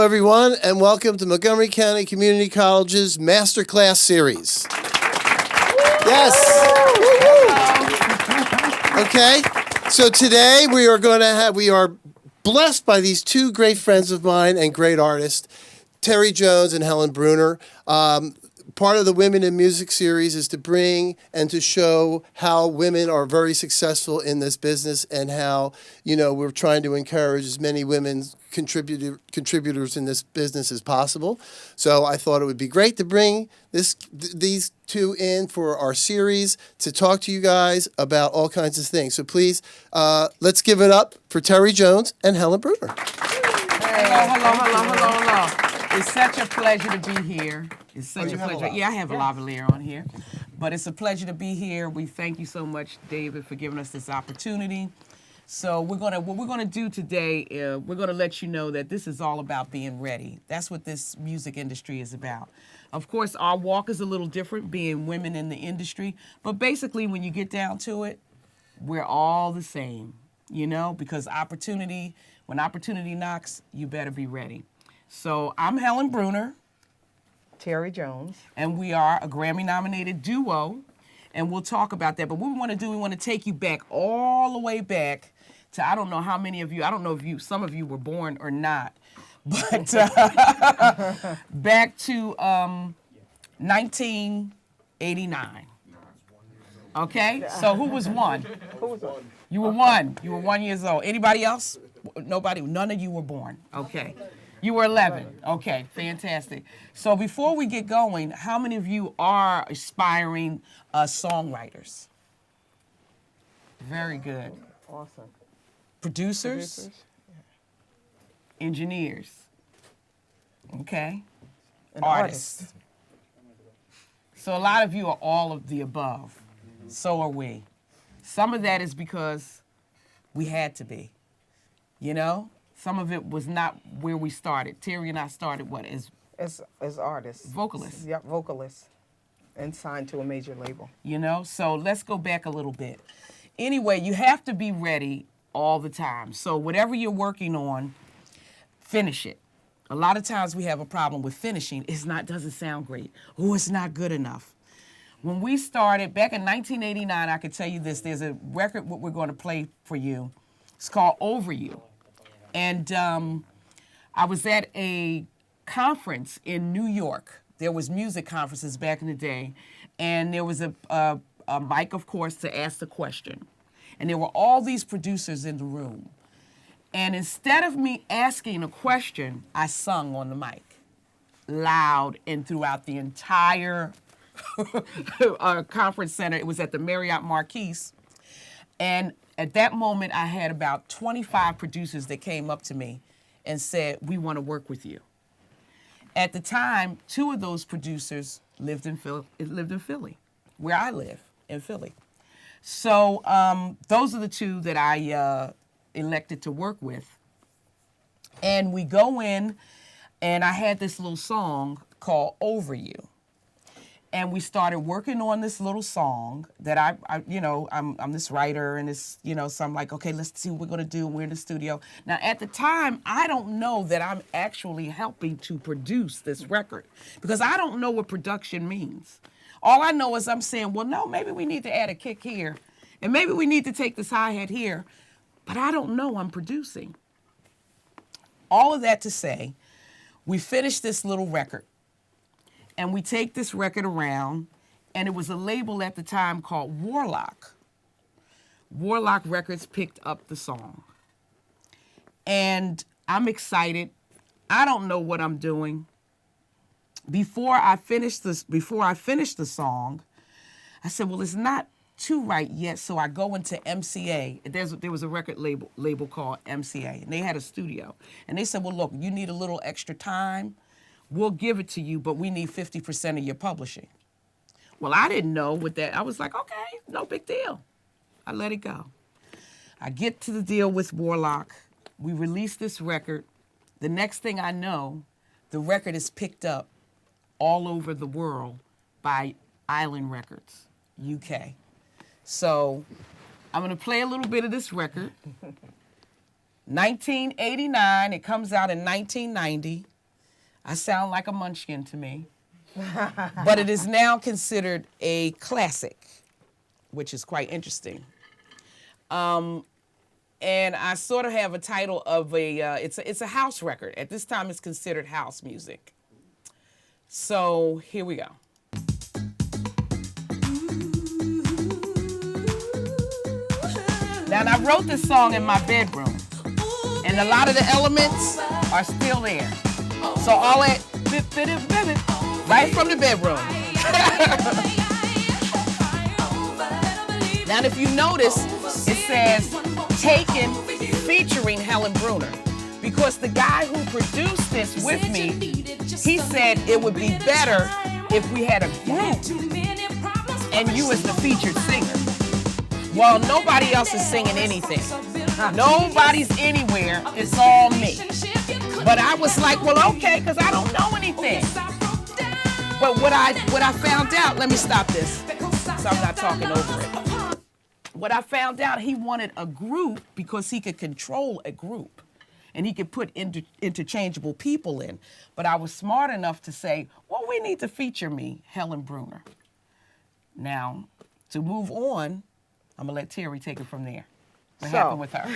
everyone, and welcome to Montgomery County Community College's Masterclass series. Yes. Okay. So today we are blessed by these two great friends of mine and great artists, Terry Jones and Helen Bruner. Part of the Women in Music series is to bring and to show how women are very successful in this business and how, we're trying to encourage as many women contributors in this business as possible. So I thought it would be great to bring these two in for our series to talk to you guys about all kinds of things. So please, let's give it up for Terry Jones and Helen Bruner. Hello. It's such a pleasure to be here. It's such a pleasure. Yeah, I have a lavalier on here. But it's a pleasure to be here. We thank you so much, David, for giving us this opportunity. So what we're gonna do today, we're gonna let you know that this is all about being ready. That's what this music industry is about. Of course, our walk is a little different, being women in the industry. But basically, when you get down to it, we're all the same, because when opportunity knocks, you better be ready. So I'm Helen Bruner. Terry Jones. And we are a Grammy-nominated duo, and we'll talk about that. But what we want to take you back, all the way back to, I don't know how many of you, some of you were born or not, but back to 1989. Okay? So who was one? Who was one? You were one. You were 1 year old. Anybody else? Nobody? None of you were born. Okay. You were 11. Okay, fantastic. So before we get going, how many of you are aspiring songwriters? Very good. Awesome. Producers? Engineers? Okay. And Artists. So a lot of you are all of the above. So are we. Some of that is because we had to be, Some of it was not where we started. Terry and I started as artists. Vocalists. Yep, vocalists. And signed to a major label. So let's go back a little bit. Anyway, you have to be ready all the time. So whatever you're working on, finish it. A lot of times we have a problem with finishing. Doesn't sound great. Oh, it's not good enough. When we started back in 1989, I could tell you this, there's a record what we're going to play for you. It's called Over You. And I was at a conference in New York. There was music conferences back in the day, and there was a mic, of course, to ask the question. And there were all these producers in the room. And instead of me asking a question, I sung on the mic, loud and throughout the entire conference center. It was at the Marriott Marquise. And at that moment, I had about 25 producers that came up to me and said, we want to work with you. At the time, 2 of those producers lived in Philly, where I live, in Philly. So those are the 2 that I elected to work with. And we go in, and I had this little song called Over You. And we started working on this little song that I'm this writer and this, so I'm like, okay, let's see what we're going to do. We're in the studio. Now, at the time, I don't know that I'm actually helping to produce this record because I don't know what production means. All I know is I'm saying, well, no, maybe we need to add a kick here and maybe we need to take this hi-hat here, but I don't know I'm producing. All of that to say, we finished this little record. And we take this record around, and it was a label at the time called Warlock. Warlock Records picked up the song. And I'm excited. I don't know what I'm doing. Before I finished the song, I said, well, it's not too right yet, so I go into MCA. There was a record label called MCA, and they had a studio. And they said, well, look, you need a little extra time. We'll give it to you, but we need 50% of your publishing. Well, I didn't know what that. I was like, okay, no big deal. I let it go. I get to the deal with Warlock. We release this record. The next thing I know, the record is picked up all over the world by Island Records, UK. So I'm going to play a little bit of this record. 1989, it comes out in 1990. I sound like a munchkin to me. But it is now considered a classic, which is quite interesting. And I sort of have a title of it's a house record. At this time, it's considered house music. So here we go. Now, I wrote this song in my bedroom, and a lot of the elements are still there. So all that, right from the bedroom. Now, if you notice, it says Taken featuring Helen Bruner, because the guy who produced this with me, he said it would be better if we had a group and you as the featured singer. Well, nobody else is singing anything. Nobody's anywhere. It's all me. But I was like, well, okay, because I don't know anything. But what I found out, let me stop this, so I'm not talking over it. What I found out, he wanted a group because he could control a group. And he could put interchangeable people in. But I was smart enough to say, well, we need to feature me, Helen Bruner. Now, to move on, I'm going to let Terry take it from there. What happened with her?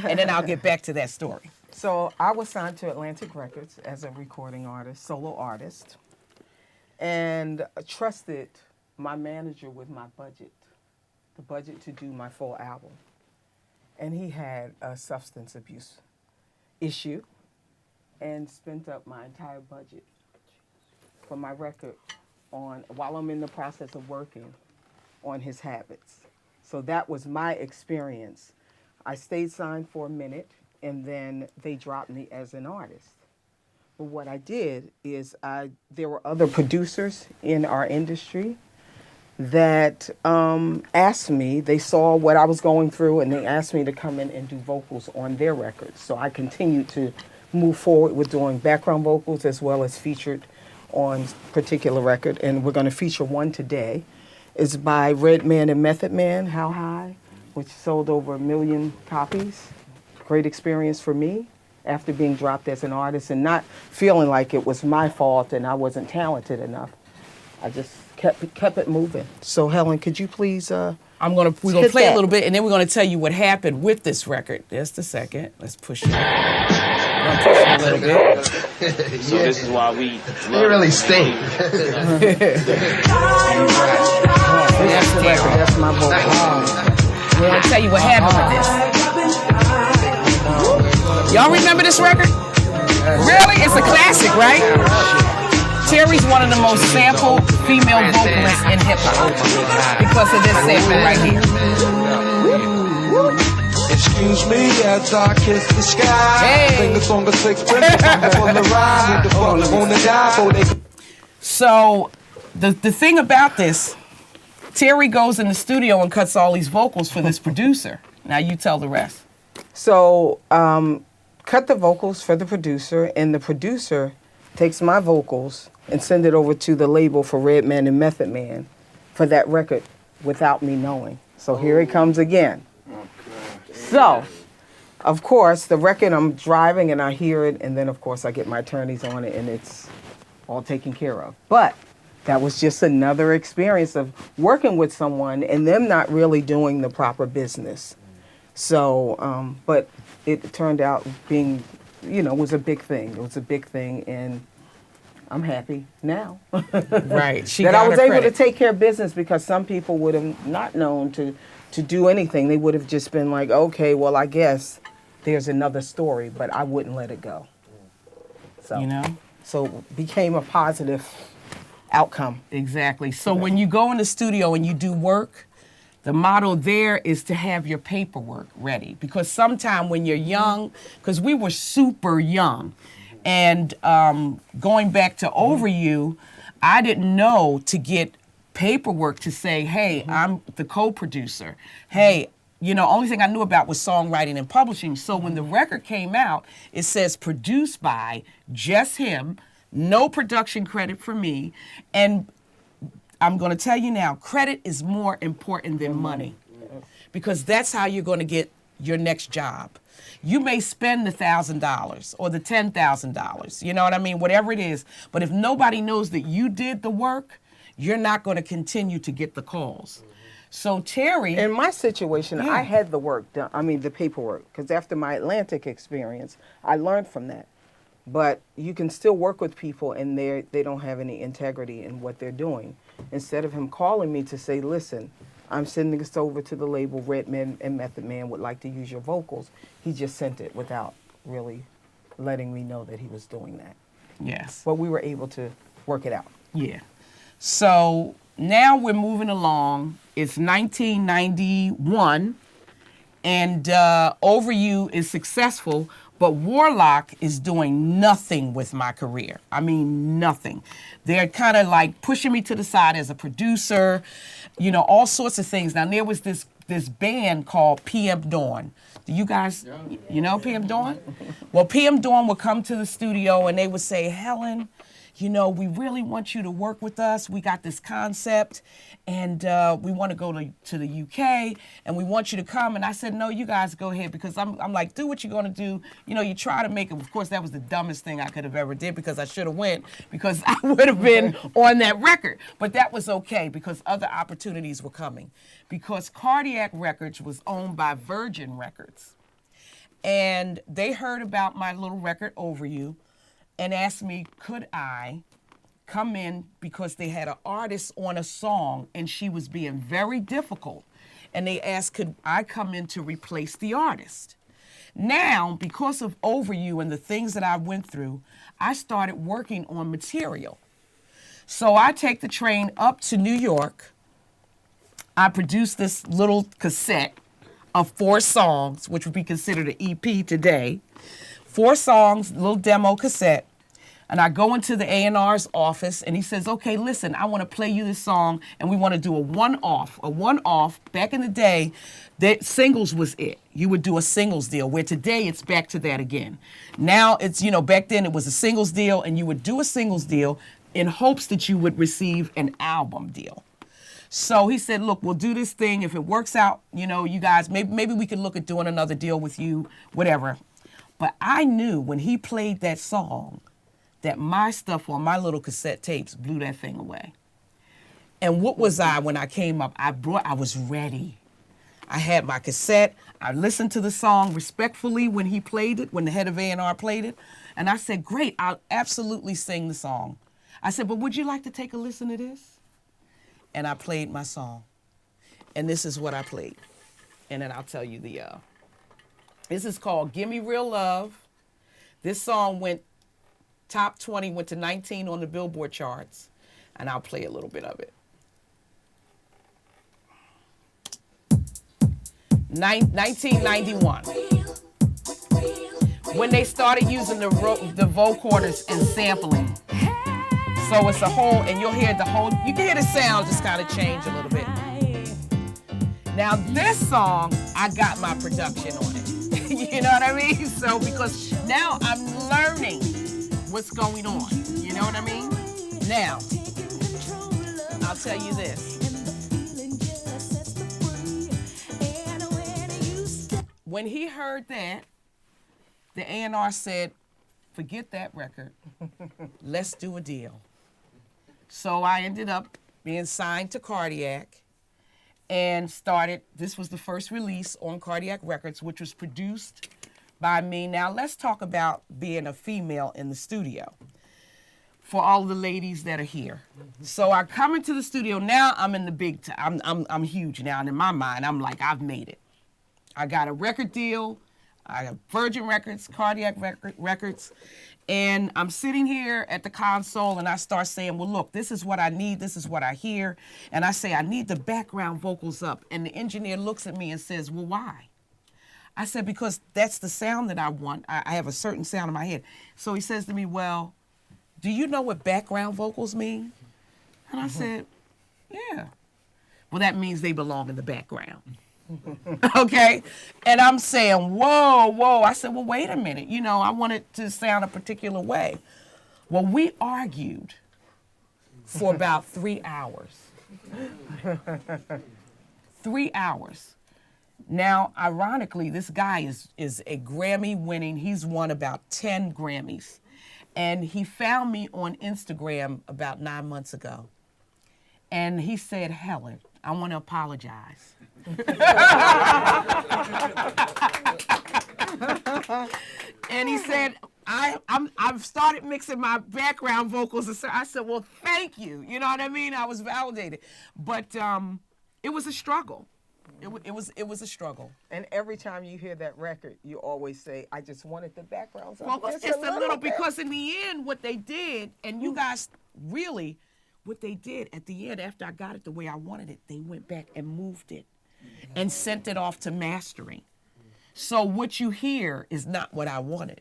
And then I'll get back to that story. So I was signed to Atlantic Records as a recording artist, solo artist, and trusted my manager with my budget, the budget to do my full album. And he had a substance abuse issue and spent up my entire budget for my record while I'm in the process of working on his habits. So that was my experience. I stayed signed for a minute, and then they dropped me as an artist. But what I did is there were other producers in our industry that asked me, they saw what I was going through, and they asked me to come in and do vocals on their records. So I continued to move forward with doing background vocals as well as featured on particular record. And we're going to feature one today. It's by Redman and Method Man, How High, which sold over 1 million copies. Great experience for me after being dropped as an artist and not feeling like it was my fault and I wasn't talented enough. I just kept it moving. So Helen, could you please we're gonna play a little bit, and then we're gonna tell you what happened with this record. Just a second. Let's push it. We're gonna push it a little bit. So this is why we They really stink. That's the record. That's my vocal. We're gonna tell you what happened with this. Y'all remember this record? Really? It's a classic, right? Terry's one of the most sampled female vocalists in hip-hop because of this sample right here. Excuse me as I kiss the sky. Hey. Sing the song of sixpence on the rhyme with the fun on the dive. So the thing about this, Terry goes in the studio and cuts all these vocals for this producer. Now you tell the rest. So cut the vocals for the producer, and the producer takes my vocals and send it over to the label for Redman and Method Man for that record without me knowing. So here it comes again. So, of course, the record, I'm driving and I hear it, and then of course I get my attorneys on it and it's all taken care of. But that was just another experience of working with someone and them not really doing the proper business. So, but it turned out being, was a big thing. It was a big thing, and I'm happy now. Right. That I was able to take care of business, because some people would have not known to do anything. They would have just been like, okay, well, I guess there's another story, but I wouldn't let it go. So, so it became a positive outcome. Exactly. So when you go in the studio and you do work, the motto there is to have your paperwork ready, because sometime when you're young, because we were super young, and going back to Over You, I didn't know to get paperwork to say, hey, I'm the co-producer. Hey, only thing I knew about was songwriting and publishing. So when the record came out, it says produced by just him, no production credit for me, and I'm going to tell you now, credit is more important than money, because that's how you're going to get your next job. You may spend the $1,000 or the $10,000, you know what I mean, whatever it is. But if nobody knows that you did the work, you're not going to continue to get the calls. So Terry, In my situation, Yeah. I had the work done. I mean, the paperwork, because after my Atlantic experience, I learned from that. But you can still work with people, and they don't have any integrity in what they're doing. Instead of him calling me to say, "Listen, I'm sending this over to the label. Redman and Method Man would like to use your vocals," he just sent it without really letting me know that he was doing that. yes. But we were able to work it out. Yeah. So now we're moving along. It's 1991, and Over You is successful, but Warlock is doing nothing with my career. I mean, nothing. They're kind of like pushing me to the side as a producer, you know, all sorts of things. Now, there was this band called PM Dawn. Do you guys, you know PM Dawn? Well, PM Dawn would come to the studio and they would say, "Helen, you know, we really want you to work with us. We got this concept, and we want to go to the UK, and we want you to come." And I said, "No, you guys go ahead," because I'm like, do what you're going to do. You know, you try to make it. Of course, that was the dumbest thing I could have ever did, because I should have went, because I would have been on that record. But that was okay, because other opportunities were coming. Because Cardiac Records was owned by Virgin Records. And they heard about my little record, Over You, and asked me, could I come in, because they had an artist on a song and she was being very difficult. And they asked, could I come in to replace the artist? Now, because of Over You and the things that I went through, I started working on material. So I take the train up to New York. I produced this little cassette of 4 songs, which would be considered an EP today. 4 songs, little demo cassette. And I go into the A&R's office, and he says, "Okay, listen, I want to play you this song, and we want to do a one-off. A one-off, back in the day, that singles was it. You would do a singles deal, where today it's back to that again. Now it's, you know, back then it was a singles deal, and you would do a singles deal in hopes that you would receive an album deal. So he said, look, we'll do this thing. If it works out, you know, you guys, maybe we could look at doing another deal with you, whatever." But I knew when he played that song that my stuff on my little cassette tapes blew that thing away. And what was I when I came up? I was ready. I had my cassette. I listened to the song respectfully when he played it, when the head of A&R played it. And I said, great, I'll absolutely sing the song. I said, but would you like to take a listen to this? And I played my song. And this is what I played. And then I'll tell you this is called Gimme Real Love. This song went top 20, went to 19 on the Billboard charts. And I'll play a little bit of it. 1991. When they started using the vocorders and sampling. So it's a whole, and you'll hear the whole, you can hear the sound just kind of change a little bit. Now this song, I got my production on it. You know what I mean? So, because now I'm learning what's going on. You know what I mean? Now, I'll tell you this. When he heard that, the A&R said, forget that record. Let's do a deal. So I ended up being signed to Cardiac and started, this was the first release on Cardiac Records, which was produced by me. Now let's talk about being a female in the studio for all the ladies that are here. So I come into the studio, now I'm in the big time, I'm huge now, and in my mind, I'm like, I've made it. I got a record deal, I have Virgin Records, Cardiac Records, and I'm sitting here at the console and I start saying, well, look, this is what I need, this is what I hear. And I say, I need the background vocals up. And the engineer looks at me and says, well, why? I said, because that's the sound that I want. I have a certain sound in my head. So he says to me, well, do you know what background vocals mean? And I said, yeah. Well, that means they belong in the background. Okay? And I'm saying, whoa. I said, well, wait a minute. You know, I want it to sound a particular way. Well, we argued for about 3 hours. 3 hours. Now, ironically, this guy is a Grammy winning, he's won about 10 Grammys. And he found me on Instagram about 9 months ago. And he said, Helen, I want to apologize. And he said, I've started mixing my background vocals. And so I said, well, thank you. You know what I mean? I was validated. But it was a struggle. It was a struggle. And every time you hear that record, you always say, I just wanted the background. Well, it's a little because in the end, what they did, and you guys really, what they did at the end, after I got it the way I wanted it, they went back and moved it and sent it off to mastering. So what you hear is not what I wanted.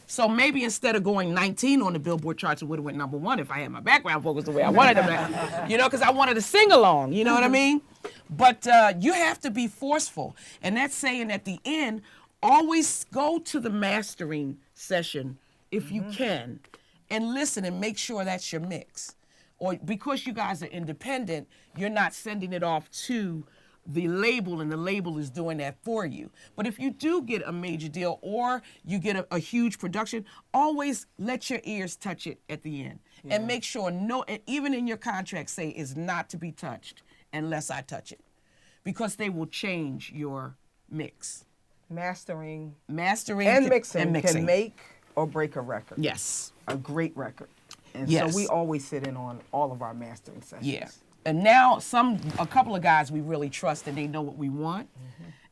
So maybe instead of going 19 on the Billboard charts, it would have went #1 if I had my background vocals the way I wanted them, you know, because I wanted to sing along, you know what I mean? But you have to be forceful. And that's saying at the end, always go to the mastering session if you can and listen and make sure that's your mix. Or because you guys are independent, you're not sending it off to the label and the label is doing that for you. But if you do get a major deal or you get a huge production, always let your ears touch it at the end. Yeah. And make sure, and even in your contract, say it's not to be touched unless I touch it. Because they will change your mix. Mastering and mixing can make or break a record. Yes. A great record. And yes. so we always sit in on all of our mastering sessions. Yeah. And now a couple of guys we really trust and they know what we want.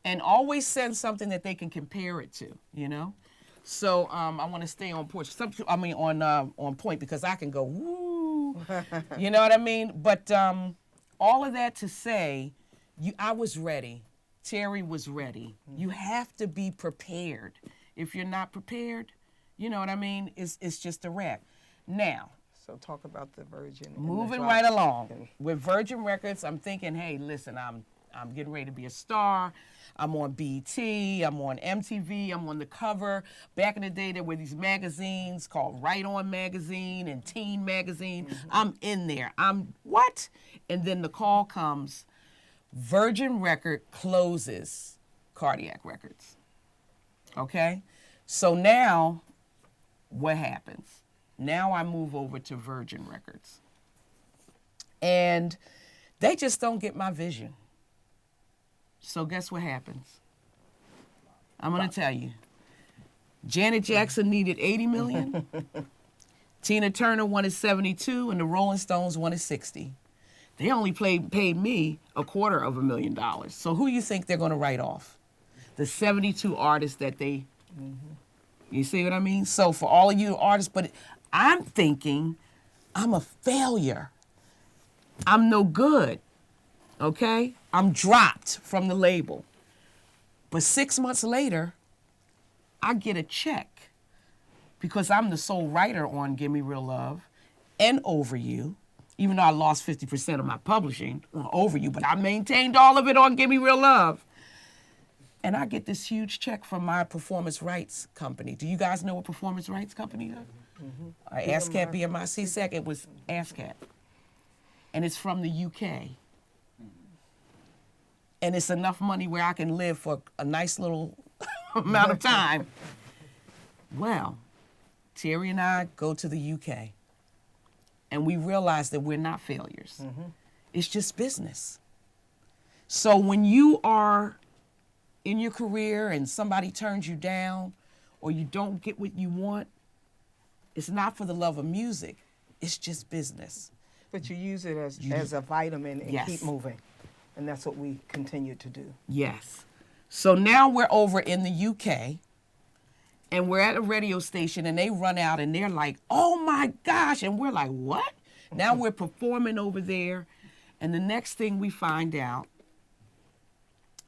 And always send something that they can compare it to, you know? So I want to stay on on point because I can go, woo, you know what I mean? But all of that to say, I was ready. Terry was ready. You have to be prepared. If you're not prepared, you know what I mean? It's just a wrap. Now, so talk about the Virgin. Moving right along. With Virgin Records, I'm thinking, hey, listen, I'm getting ready to be a star. I'm on BET, I'm on MTV, I'm on the cover. Back in the day, there were these magazines called Right On Magazine and Teen Magazine. I'm in there. What? And then the call comes, Virgin Record closes Cardiac Records. Okay? So now, what happens? Now I move over to Virgin Records. And they just don't get my vision. So guess what happens? I'm going to tell you. Janet Jackson needed $80 million. Tina Turner wanted $72, and the Rolling Stones wanted $60. They only paid me $250,000. So who you think they're going to write off? The 72 artists that they... You see what I mean? So for all of you artists, but I'm thinking I'm a failure. I'm no good, okay? I'm dropped from the label. But 6 months later, I get a check because I'm the sole writer on Give Me Real Love and Over You, even though I lost 50% of my publishing on Over You, but I maintained all of it on Give Me Real Love. And I get this huge check from my performance rights company. Do you guys know what performance rights company is? ASCAP, BMI, CSEC, it was ASCAP. And it's from the UK. And it's enough money where I can live for a nice little amount of time. Well, Terry and I go to the UK. And we realize that we're not failures. It's just business. So when you are in your career and somebody turns you down or you don't get what you want, it's not for the love of music. It's just business. But you use it as a vitamin and yes. keep moving. And that's what we continue to do. Yes. So now we're over in the UK and we're at a radio station and they run out and they're like, oh my gosh. And we're like, what? Now we're performing over there. And the next thing we find out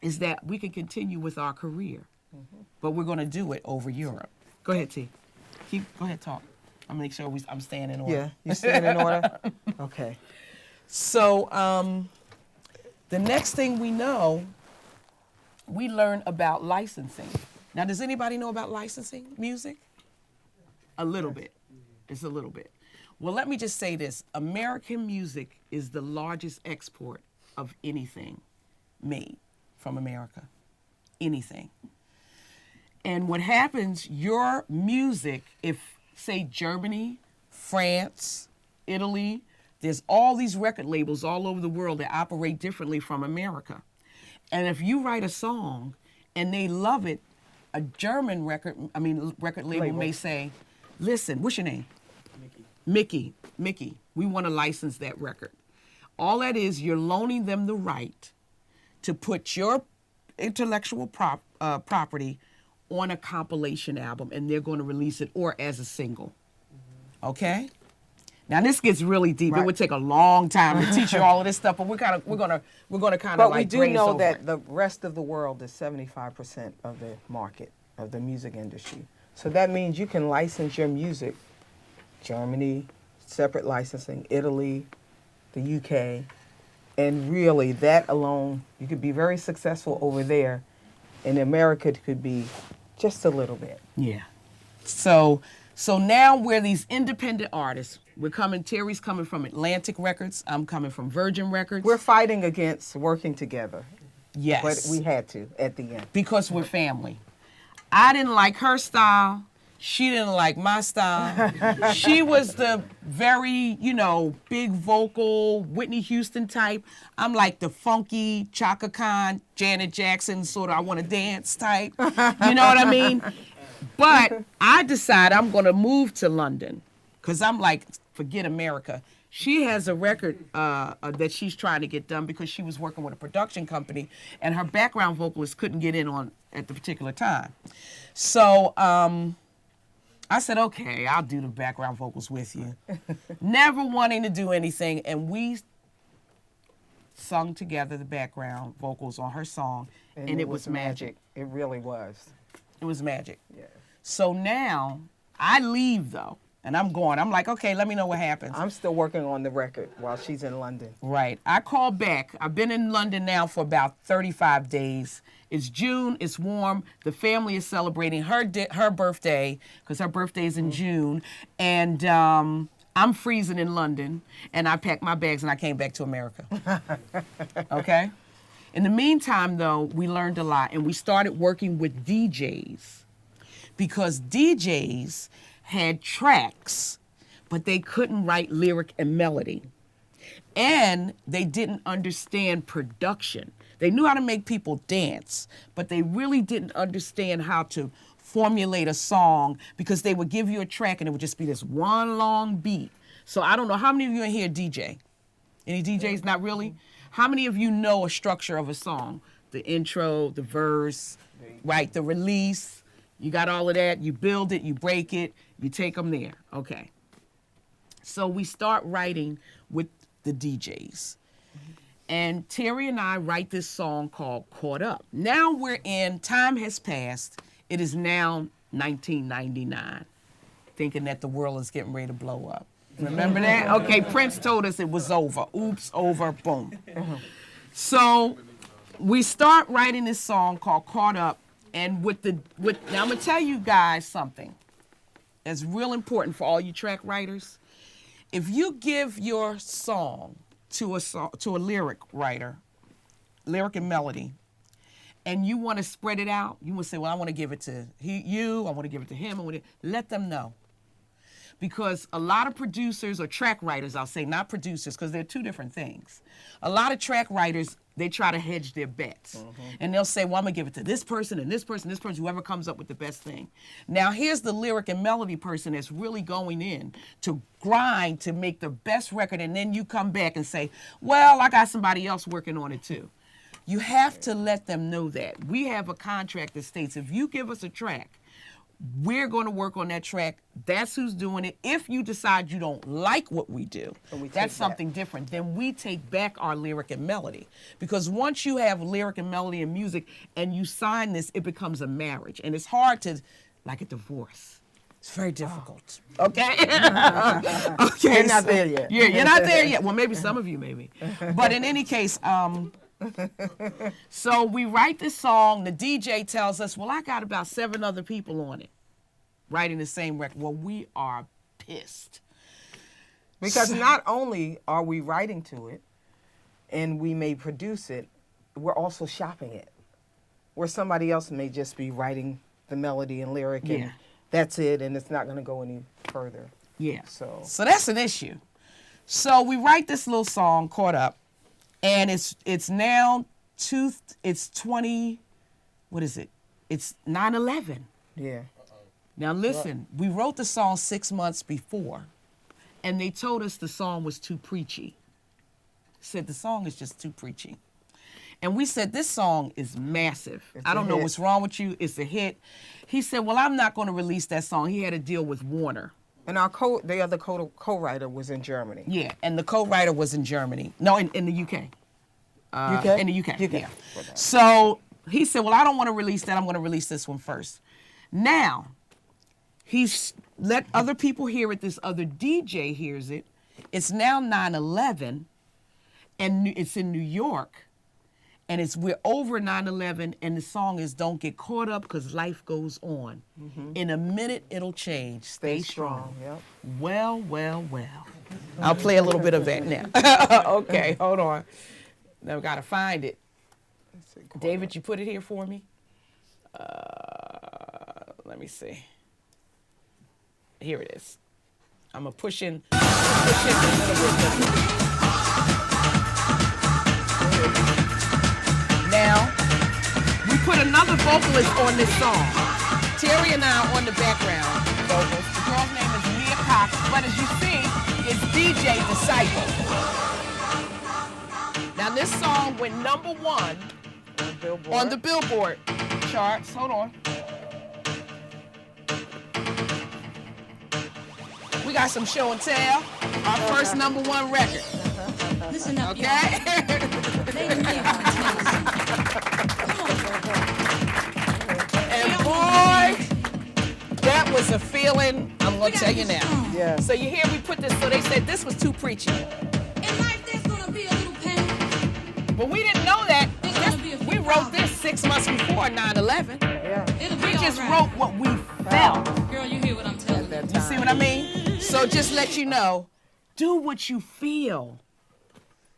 is that we can continue with our career, but we're going to do it over Europe. Go ahead, T. Go ahead, talk. I'll make sure I'm staying in order. Yeah, you staying in order? Okay. So the next thing we know, we learn about licensing. Now, does anybody know about licensing music? A little bit. It's a little bit. Well, let me just say this. American music is the largest export of anything made from America. anything. And what happens, your music, if, say, Germany, France, Italy, there's all these record labels all over the world that operate differently from America. And if you write a song and they love it, a German record label may say, listen, what's your name? Mickey, we want to license that record. All that is, you're loaning them the right to put your intellectual property on a compilation album, and they're going to release it or as a single. Okay? Now this gets really deep. Right. It would take a long time to teach you all of this stuff, but we're gonna kind of But we do graze know over that it. the rest of the world is 75% of the market of the music industry. So that means you can license your music, Germany, separate licensing, Italy, the UK, and really that alone, you could be very successful over there. In America, it could be just a little bit. Yeah. So now we're these independent artists. Terry's coming from Atlantic Records. I'm coming from Virgin Records. We're fighting against working together, yes. but we had to at the end. Because we're family. I didn't like her style. She didn't like my style. She was the very, big vocal, Whitney Houston type. I'm like the funky, Chaka Khan, Janet Jackson, sort of I want to dance type. You know what I mean? But I decided I'm going to move to London because I'm like, forget America. She has a record that she's trying to get done because she was working with a production company and her background vocalist couldn't get in on at the particular time. So I said, okay, I'll do the background vocals with you. Never wanting to do anything, and we sung together the background vocals on her song, and it was magic. It really was. It was magic. Yeah. So now I leave though, and I'm going. I'm like, okay, let me know what happens. I'm still working on the record while she's in London. Right. I call back. I've been in London now for about 35 days. It's June. It's warm. The family is celebrating her birthday because her birthday is in June, and I'm freezing in London. And I packed my bags and I came back to America. Okay. In the meantime, though, we learned a lot, and we started working with DJs because DJs had tracks, but they couldn't write lyric and melody. And they didn't understand production. They knew how to make people dance, but they really didn't understand how to formulate a song because they would give you a track and it would just be this one long beat. So I don't know, how many of you in here DJ? Any DJs? Not really? How many of you know a structure of a song? The intro, the verse, right? The release. You got all of that. You build it, you break it, you take them there. Okay. So we start writing with the DJs. And Terry and I write this song called Caught Up. Now time has passed. It is now 1999, thinking that the world is getting ready to blow up. Remember that? Okay, Prince told us it was over. Oops, over, boom. So we start writing this song called Caught Up. And now I'm gonna tell you guys something that's real important for all you track writers. If you give your song to a lyric writer, lyric and melody, and you want to spread it out, you want to say, well, I want to give it to you, I want to give it to him, let them know. Because a lot of producers or track writers, I'll say, not producers, because they're two different things. A lot of track writers, they try to hedge their bets. And they'll say, well, I'm going to give it to this person and this person, whoever comes up with the best thing. Now, here's the lyric and melody person that's really going in to grind to make the best record, and then you come back and say, well, I got somebody else working on it too. You have to let them know that. We have a contract that states if you give us a track, we're going to work on that track. That's who's doing it. If you decide you don't like what we do, that's something different. Then we take back our lyric and melody. Because once you have lyric and melody and music and you sign this, it becomes a marriage. And it's hard to, like a divorce. It's very difficult. Okay? Okay. You're not there yet. Yeah, you're not there yet. Well, maybe some of you, maybe. But in any case, so we write this song. The DJ tells us, well, I got about 7 other people on it writing the same record. Well, we are pissed. Because not only are we writing to it and we may produce it, we're also shopping it. where somebody else may just be writing the melody and lyric, Yeah. and that's it, and it's not going to go any further. Yeah. So that's an issue. So we write this little song, Caught Up, and it's now it's 20, what is it? It's 9/11. yeah. Now listen, we wrote the song 6 months before, and they told us the song was too preachy. Said the song is just too preachy. And we said, this song is massive. It's I a don't know hit. what's wrong with you. It's a hit. He said, well, I'm not going to release that song. He had a deal with Warner. And the other co-writer was in Germany. Yeah, and the co-writer was in Germany. No, in the UK. UK? In the UK, UK. yeah. So he said, well, I don't want to release that. I'm going to release this one first. Now, he's let other people hear it. This other DJ hears it. It's now 9/11, and it's in New York. And we're over 9/11, and the song is "Don't Get Caught Up" because life goes on. In a minute, it'll change. Stay strong. Yep. Well, well, well. I'll play a little bit of that now. Okay, hold on. Now we gotta find it. David, you put it here for me. Let me see. Here it is. I'm gonna push in a little bit. Now, we put another vocalist on this song. Terry and I are on the background vocals. The girl's name is Mia Cox, but as you see, it's DJ Disciple. Now, this song went #1 on the Billboard charts. Hold on. We got some show and tell. Our first #1 record. Listen up, Okay? And boy, that was a feeling, I'm going to tell you now. Yeah. So you hear we put this, so they said this was too preachy. In life, there's gonna be a little pain. But we didn't know that. There's gonna be a few We wrote this 6 months before 9/11. Yeah. It'll be We just all right. wrote what we felt. Girl, you hear what I'm telling you. You see what I mean? So just let you know, do what you feel.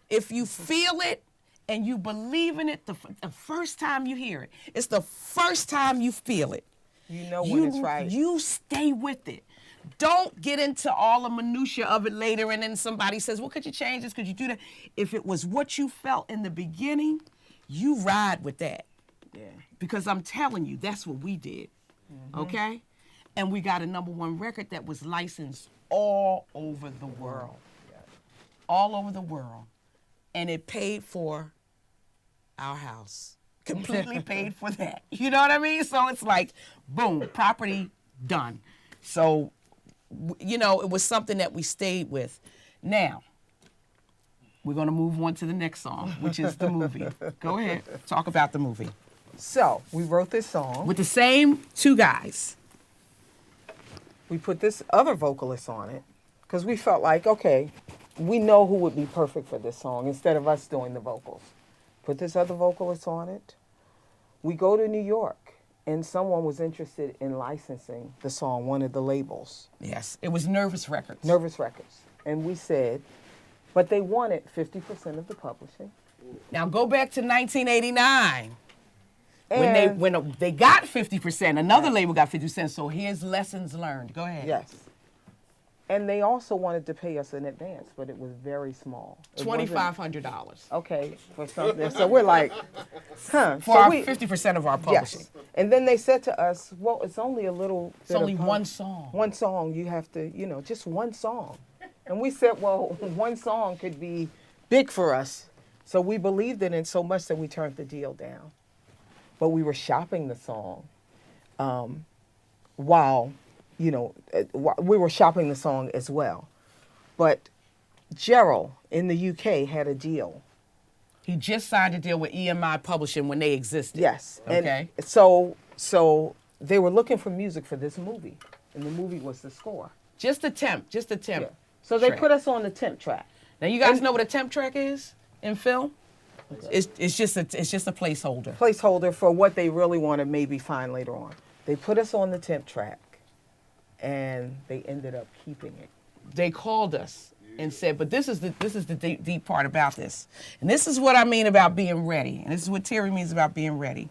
If you feel it and you believe in it, the first time you hear it, it's the first time you feel it. You know when it's right. You stay with it. Don't get into all the minutia of it later and then somebody says, well, could you change this? Could you do that? If it was what you felt in the beginning, you ride with that. Yeah. Because I'm telling you, that's what we did. Okay? And we got a #1 record that was licensed all over the world. All over the world. And it paid for our house. Completely paid for that. You know what I mean? So it's like, boom, property done. So, you know, it was something that we stayed with. Now, we're going to move on to the next song, which is the movie. Go ahead. Talk about the movie. So we wrote this song. With the same two guys. We put this other vocalist on it because we felt like, okay, we know who would be perfect for this song instead of us doing the vocals. Put this other vocalist on it. We go to New York, and someone was interested in licensing the song, one of the labels, Yes. It was Nervous Records. Nervous Records. And we said, but they wanted 50% of the publishing. Now go back to 1989. And When they got 50%, another label got 50%. So here's lessons learned. Go ahead. yes. And they also wanted to pay us in advance, but it was very small. It wasn't- $2,500 Okay, for something. So we're like, huh. for So our we- 50% of our publishing. Yes. And then they said to us, well, it's only a little It's bit only of one song. One song, you have to, just one song. And we said, well, one song could be big for us. So we believed in it so much that we turned the deal down. But we were shopping the song while, we were shopping the song as well. But Gerald in the UK had a deal. He just signed a deal with EMI Publishing when they existed. Yes. Okay. And so they were looking for music for this movie. And the movie was the score. Just a temp. Yeah. So they track. put us on the temp track. Now you guys know what a temp track is in film? It's just a placeholder. Placeholder for what they really want to maybe find later on. They put us on the temp track, and they ended up keeping it. They called us and said, but this is the deep part about this. And this is what I mean about being ready. And this is what Terry means about being ready.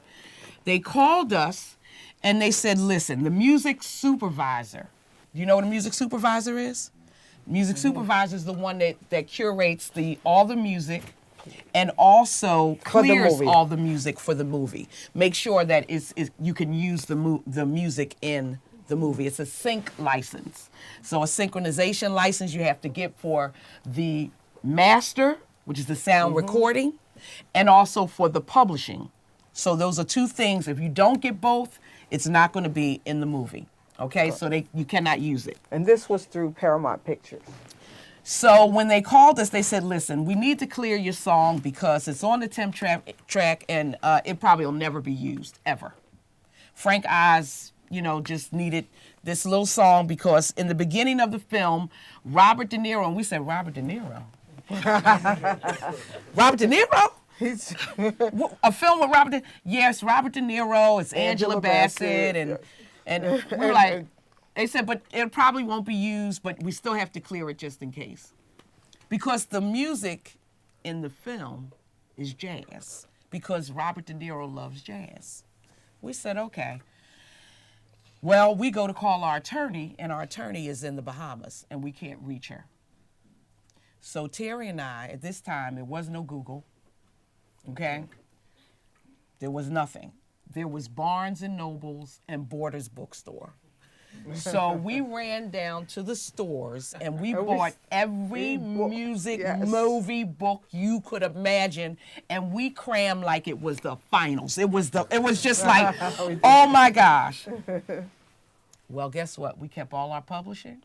They called us and they said, listen, the music supervisor, do you know what a music supervisor is? Music supervisor is the one that curates all the music and also For the clears movie. all the music for the movie. Make sure that you can use the music in the movie. It's a sync license. So a synchronization license you have to get for the master, which is the sound recording, and also for the publishing. So those are two things. If you don't get both, it's not going to be in the movie. Okay, so you cannot use it. And this was through Paramount Pictures. So when they called us, they said, listen, we need to clear your song because it's on the temp track and it probably will never be used, ever. Frank Oz, just needed this little song because in the beginning of the film, Robert De Niro, and we said, Robert De Niro? Robert De Niro? A film with Robert De Niro? Yes, Robert De Niro, it's Angela Bassett, and we were like, they said, but it probably won't be used, but we still have to clear it just in case. Because the music in the film is jazz, because Robert De Niro loves jazz. We said, okay. Well, we go to call our attorney, and our attorney is in the Bahamas, and we can't reach her. So Terry and I, at this time, it was no Google, okay? There was nothing. There was Barnes and Nobles and Borders bookstore. So we ran down to the stores and we bought every music movie book you could imagine, and we crammed like it was the finals. It was just like, oh my gosh. Well, guess what? We kept all our publishing.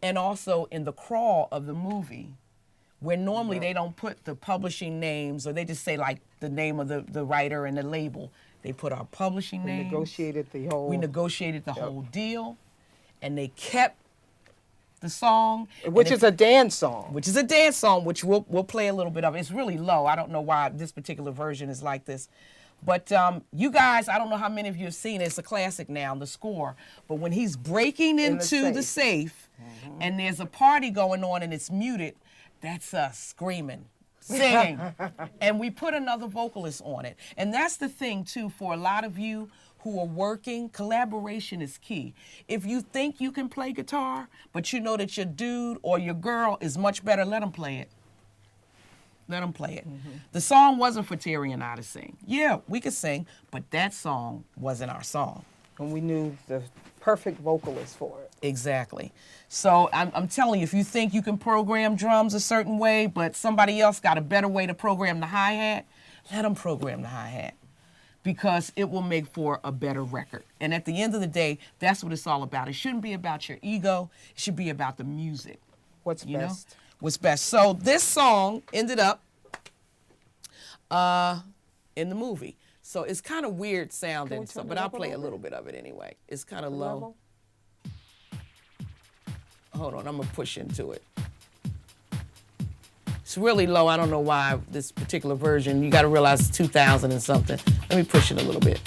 And also in the crawl of the movie, where normally they don't put the publishing names, or they just say like the name of the writer and the label. They put our publishing names. We negotiated the whole deal, and they kept the song. Which is a dance song. Which is a dance song, which we'll play a little bit of. It's really low. I don't know why this particular version is like this. But you guys, I don't know how many of you have seen it. It's a classic now, the score. But when he's breaking into the safe, and there's a party going on and it's muted, that's us screaming, singing. And we put another vocalist on it. And that's the thing, too, for a lot of you who are working, collaboration is key. If you think you can play guitar, but you know that your dude or your girl is much better, let them play it. Let them play it. The song wasn't for Terry and I to sing. Yeah, we could sing, but that song wasn't our song. And we knew the perfect vocalist for it. Exactly. So I'm telling you, if you think you can program drums a certain way, but somebody else got a better way to program the hi-hat, let them program the hi-hat, because it will make for a better record. And at the end of the day, that's what it's all about. It shouldn't be about your ego. It should be about the music. What's best? What's best. So this song ended up in the movie. So it's kind of weird sounding, but I'll play a little bit of it anyway. It's kind of low. Level? Hold on, I'm gonna push into it. It's really low. I don't know why this particular version. You got to realize it's 2000 and something. Let me push it a little bit.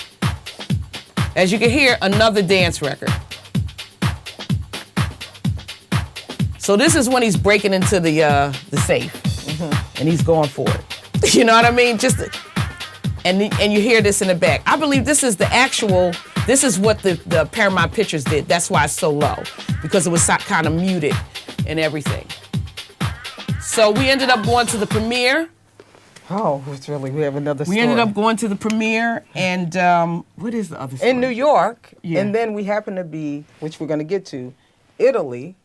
As you can hear, another dance record. So this is when he's breaking into the safe, and he's going for it. You know what I mean? And you hear this in the back. I believe this is the actual. This is what the Paramount Pictures did. That's why it's so low, because it was kind of muted and everything. So we ended up going to the premiere. Oh, it's really, we have another story. We ended up going to the premiere, and what is the other story? In New York, Yeah. and then we happened to be, which we're going to get to, Italy,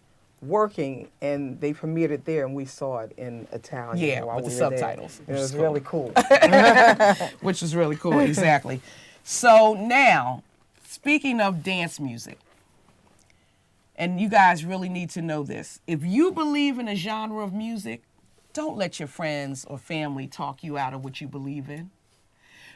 working, and they premiered it there, and we saw it in Italian. Yeah, while with the we were there. subtitles. It was really cool. Which was really cool, exactly. So now, speaking of dance music, and you guys really need to know this. If you believe in a genre of music, don't let your friends or family talk you out of what you believe in.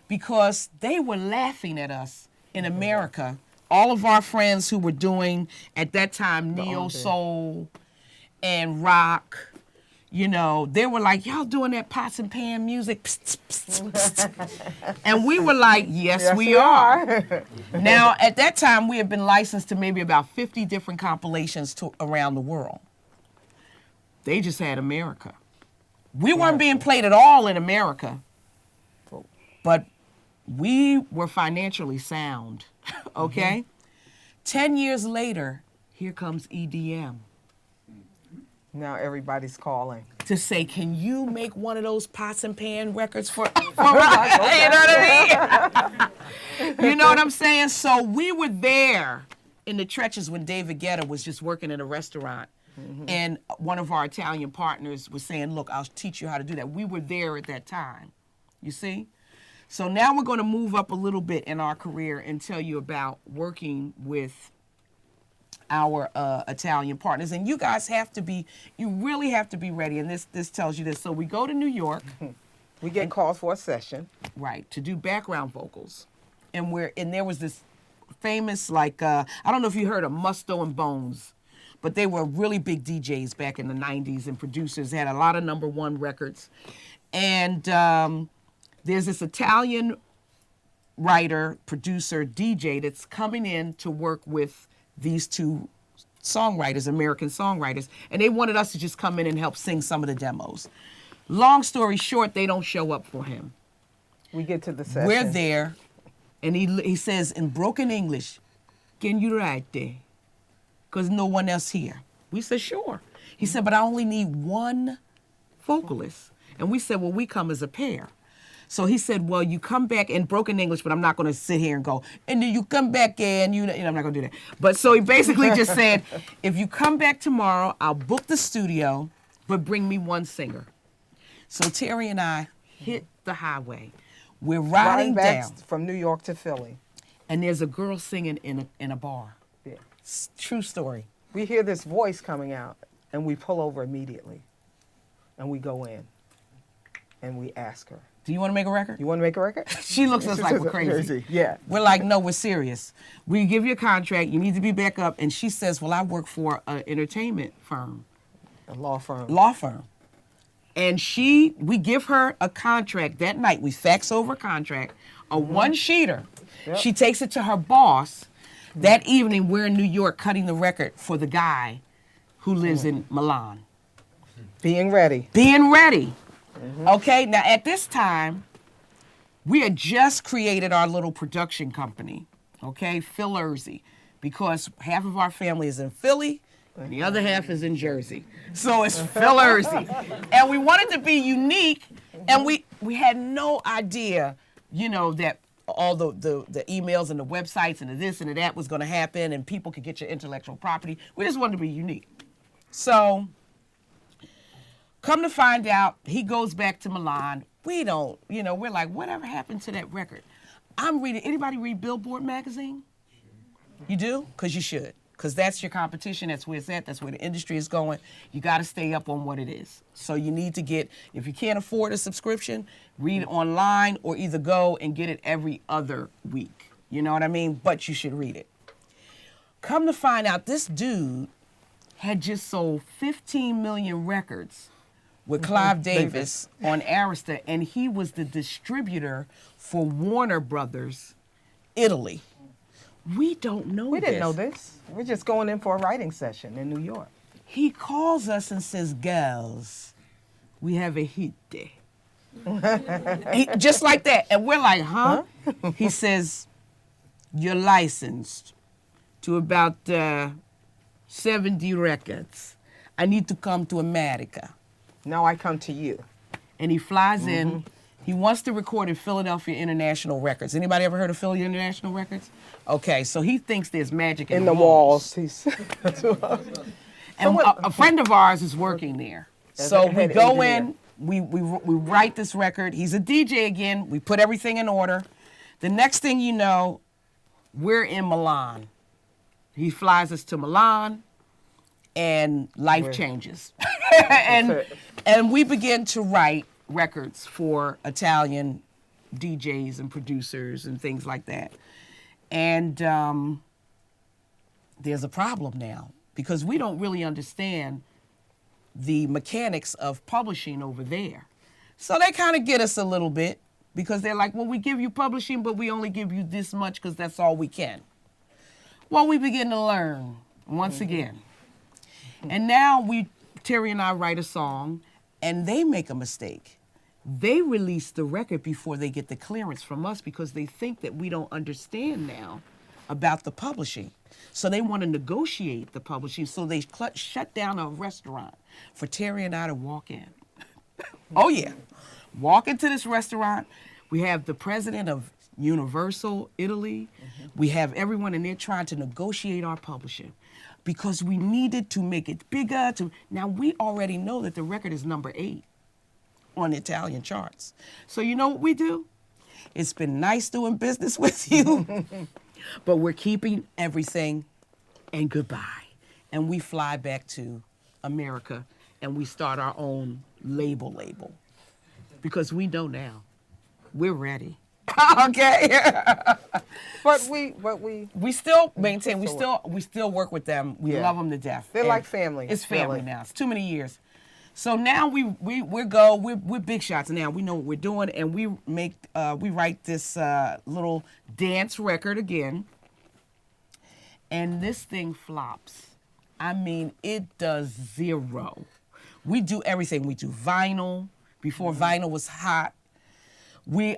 Because they were laughing at us in America. All of our friends who were doing, at that time, neo-soul and rock, you know, they were like, y'all doing that pots and pan music? Psst, psst, psst, psst. And we were like, yes, we are. Now, at that time, we had been licensed to maybe about 50 different compilations around the world. They just had America. We weren't being played at all in America, but we were financially sound, okay? 10 years later, here comes EDM Now everybody's calling. to say, can you make one of those pots and pan records for us? You know what I mean? You know what I'm saying? So we were there in the trenches when David Guetta was just working in a restaurant. And one of our Italian partners was saying, look, I'll teach you how to do that. We were there at that time, you see? So now we're going to move up a little bit in our career and tell you about working with our Italian partners. And you guys have to be, you really have to be ready. And this tells you this. So we go to New York, We get called for a session. right, to do background vocals. And there was this famous, like, I don't know if you heard of Musto and Bones, but they were really big DJs back in the 90s and producers. They had a lot of #1 records. And there's this Italian writer, producer, DJ that's coming in to work with these two songwriters, American songwriters. And they wanted us to just come in and help sing some of the demos. Long story short, they don't show up for him. We get to the session. We're there, and he says in broken English, can you write there? Because no one else here. We said, sure. He said, but I only need one vocalist. And we said, well, we come as a pair. So he said, well, you come back in broken English, but I'm not going to sit here and go, and then you come back and you know, I'm not going to do that. But so he basically just said, if you come back tomorrow, I'll book the studio, but bring me one singer. So Terry and I hit the highway. We're riding back down, from New York to Philly. and there's a girl singing in a bar. Yeah. True story. We hear this voice coming out, and we pull over immediately. And we go in, and we ask her, Do you want to make a record? you want to make a record? She looks at us like we're crazy. Yeah. We're like, no, we're serious. We give you a contract. You need to be back up. And she says, well, I work for an entertainment firm, A law firm. law firm. And we give her a contract that night. We fax over a contract, a one-sheeter. Yep. She takes it to her boss. That evening, we're in New York cutting the record for the guy who lives in Milan. Being ready. Being ready. Okay, now at this time, we had just created our little production company, okay, Phil Ersey, because half of our family is in Philly and the other half is in Jersey. So it's Phil Ersey. And we wanted to be unique, and we had no idea, you know, that all the emails and the websites and the this and the that was going to happen and people could get your intellectual property. We just wanted to be unique. So come to find out, he goes back to Milan. We don't, you know, we're like, whatever happened to that record? I'm reading, anybody read Billboard magazine? You do? Because you should. Because that's your competition, that's where it's at, that's where the industry is going. You got to stay up on what it is. So you need to get, if you can't afford a subscription, read it online or either go and get it every other week. You know what I mean? But you should read it. Come to find out, this dude had just sold 15 million records with Clive Davis on Arista, and he was the distributor for Warner Brothers, Italy. We don't know We this. didn't know this. We're just going in for a writing session in New York. He calls us and says, girls, we have a hit day. Just like that. And we're like, huh? He says, you're licensed to about 70 records. I need to come to America. Now I come to you. And he flies in. He wants to record in Philadelphia International Records. Anybody ever heard of Philly International Records? Okay, so he thinks there's magic in In the walls. He's And a friend of ours is working there. So a we head go engineer. in, we write this record. He's a DJ again. We put everything in order. The next thing you know, we're in Milan. He flies us to Milan, and life changes. and we begin to write records for Italian DJs and producers and things like that. And there's a problem now because we don't really understand the mechanics of publishing over there. So they kind of get us a little bit because they're like, well, we give you publishing, but we only give you this much because that's all we can. Well, we begin to learn once again. And now Terry and I write a song, and they make a mistake. they release the record before they get the clearance from us because they think that we don't understand now about the publishing. So they want to negotiate the publishing. So they shut down a restaurant for Terry and I to walk in. Oh, yeah. Walk into this restaurant. We have the president of Universal Italy. We have everyone in there trying to negotiate our publishing because we needed to make it bigger. Now, we already know that the record is number 8 on the Italian charts. So you know what we do? It's been nice doing business with you, but we're keeping everything and goodbye. And we fly back to America and we start our own label because we know now we're ready. Okay. But we still maintain. We still work with them. We Yeah. love them to death. They're And like family, It's family really. now. It's too many years. So now we're big shots now. We know what we're doing, and we write this little dance record again, and this thing flops. I mean, it does 0. We do everything. We do vinyl before vinyl was hot. We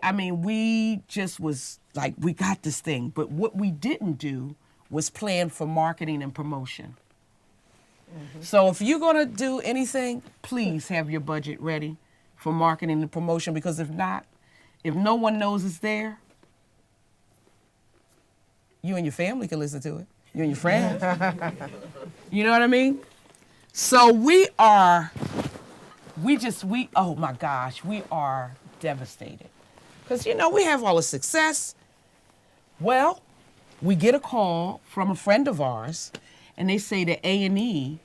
just was like, we got this thing. But what we didn't do was plan for marketing and promotion. So if you're gonna do anything, please have your budget ready for marketing and promotion, because if not, if no one knows it's there, you and your family can listen to it. You and your friends. You know what I mean? So oh my gosh, we are devastated. Because, we have all the success. Well, we get a call from a friend of ours, and they say that A&E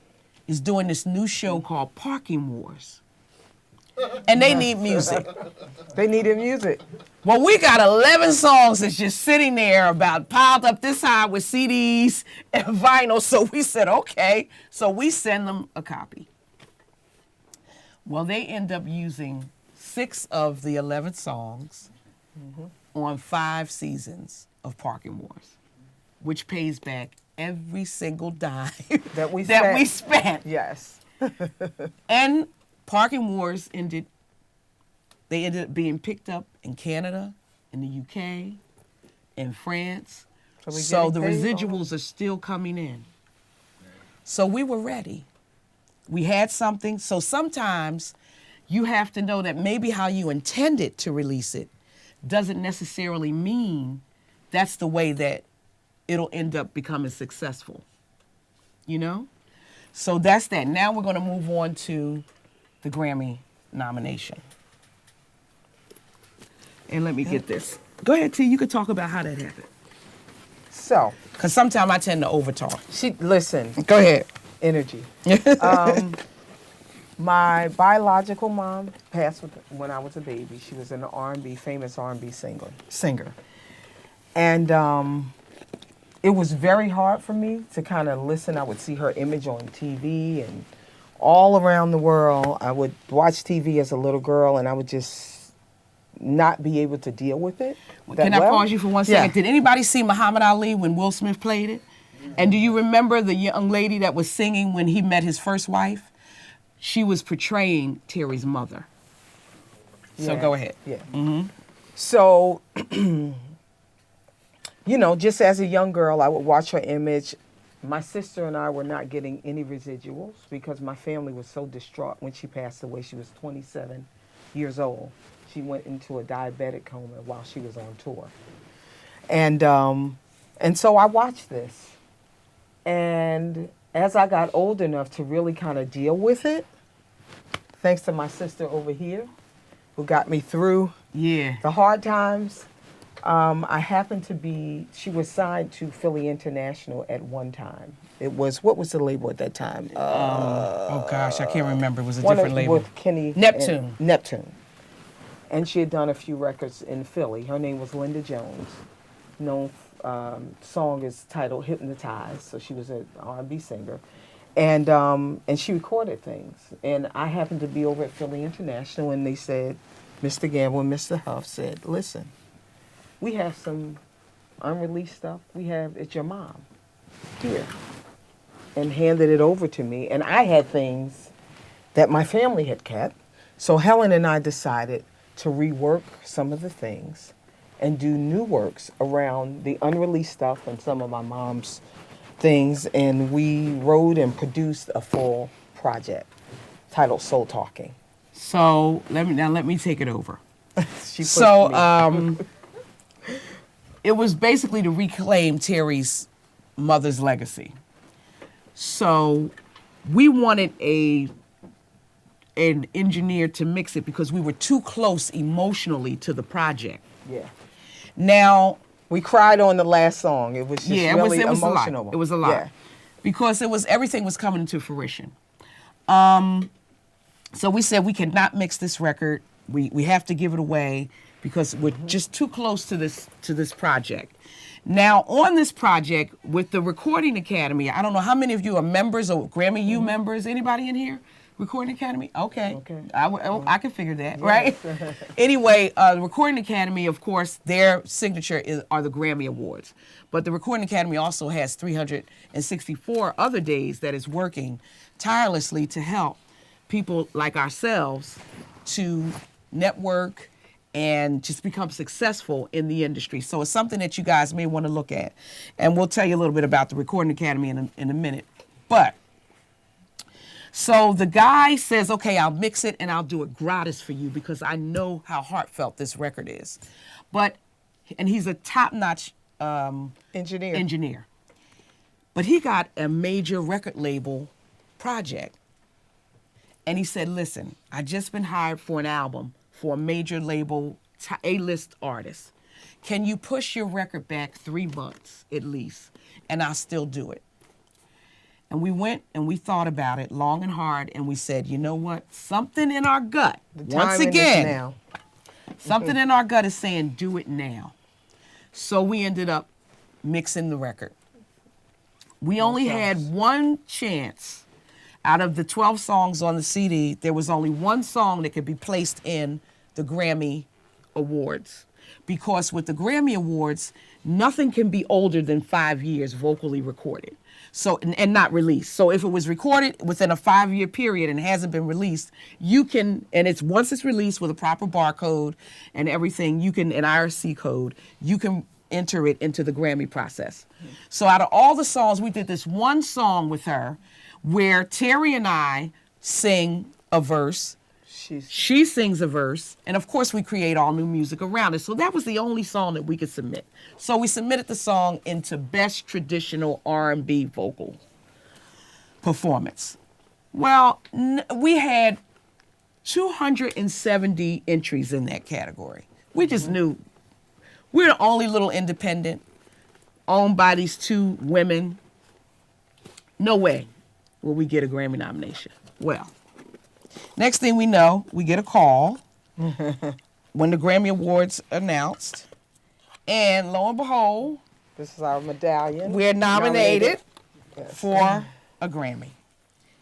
is doing this new show called Parking Wars. And they need music. They needed music. Well, we got 11 songs that's just sitting there about piled up this high with CDs and vinyl. So we said, okay. So we send them a copy. Well, they end up using 6 of the 11 songs on 5 seasons of Parking Wars, which pays back every single dime That we spent. Yes. And Parking Wars ended up being picked up in Canada, in the UK, in France. So the residuals are still coming in. So we were ready. We had something. So sometimes you have to know that maybe how you intended to release it doesn't necessarily mean that's the way that it'll end up becoming successful. So that's that. Now we're going to move on to the Grammy nomination. And let me get this. Go ahead, T. You could talk about how that happened. So, Because sometimes I tend to overtalk. listen, Go ahead. energy. My biological mom passed when I was a baby. She was an famous R&B singer. And it was very hard for me to kind of listen. I would see her image on TV and all around the world. I would watch TV as a little girl, and I would just not be able to deal with it. Can I pause you for 1 second? Yeah. Did anybody see Muhammad Ali when Will Smith played it? And do you remember the young lady that was singing when he met his first wife? She was portraying Terry's mother. So Yeah. go ahead. Yeah. So, just as a young girl, I would watch her image. My sister and I were not getting any residuals because my family was so distraught when she passed away. She was 27 years old. She went into a diabetic coma while she was on tour. And so I watched this. And as I got old enough to really kind of deal with it, thanks to my sister over here, who got me through Yeah. the hard times, she was signed to Philly International at one time. What was the label at that time? Oh gosh, I can't remember. It was a One different label. with Kenny. Neptune. Neptune. And she had done a few records in Philly. Her name was Linda Jones. Song is titled Hypnotized. So she was an R&B singer. And she recorded things. And I happened to be over at Philly International, and they said, Mr. Gamble and Mr. Huff said, listen, we have some unreleased stuff. It's your mom. Here. And handed it over to me. And I had things that my family had kept. So Helen and I decided to rework some of the things and do new works around the unreleased stuff and some of my mom's things. And we wrote and produced a full project titled Soul Talking. So let me take it over. She pushed So me. it was basically to reclaim Terry's mother's legacy. So we wanted an engineer to mix it because we were too close emotionally to the project. Yeah. Now, We cried on the last song. It was just yeah, really it was emotional. a lot. It was a lot. Yeah. Because everything was coming into fruition. So we said we cannot mix this record. We have to give it away because we're just too close to this project. Now, on this project with the Recording Academy, I don't know how many of you are members or Grammy U members. Anybody in here? Recording Academy? Okay. I can figure that, right? Anyway, the Recording Academy, of course, their signature are the Grammy Awards. But the Recording Academy also has 364 other days that is working tirelessly to help people like ourselves to network and just become successful in the industry. So it's something that you guys may want to look at. And we'll tell you a little bit about the Recording Academy in a minute. But so the guy says, okay, I'll mix it and I'll do it gratis for you because I know how heartfelt this record is. And he's a top-notch engineer. But he got a major record label project. And he said, listen, I just been hired for an album for a major label, A-list artist. Can you push your record back 3 months at least? And I'll still do it. And we went and we thought about it long and hard, and we said, you know what? Something in our gut, once again, something in our gut is saying, do it now. So we ended up mixing the record. We only had one chance. Out of the 12 songs on the CD, there was only one song that could be placed in the Grammy Awards. Because with the Grammy Awards, nothing can be older than 5 years vocally recorded. So and not released. So if it was recorded within a 5-year period and hasn't been released, you can, and it's once it's released with a proper barcode and everything, you can, an IRC code, you can enter it into the Grammy process. So out of all the songs, we did this one song with her where Terry and I sing a verse, she sings a verse, and of course we create all new music around it. So that was the only song that we could submit. So we submitted the song into Best Traditional R&B Vocal Performance. Well, we had 270 entries in that category. We just knew we're the only little independent owned by these two women. No way will we get a Grammy nomination. Well, next thing we know, we get a call when the Grammy Awards announced, and lo and behold, This is our medallion. we're nominated for a Grammy.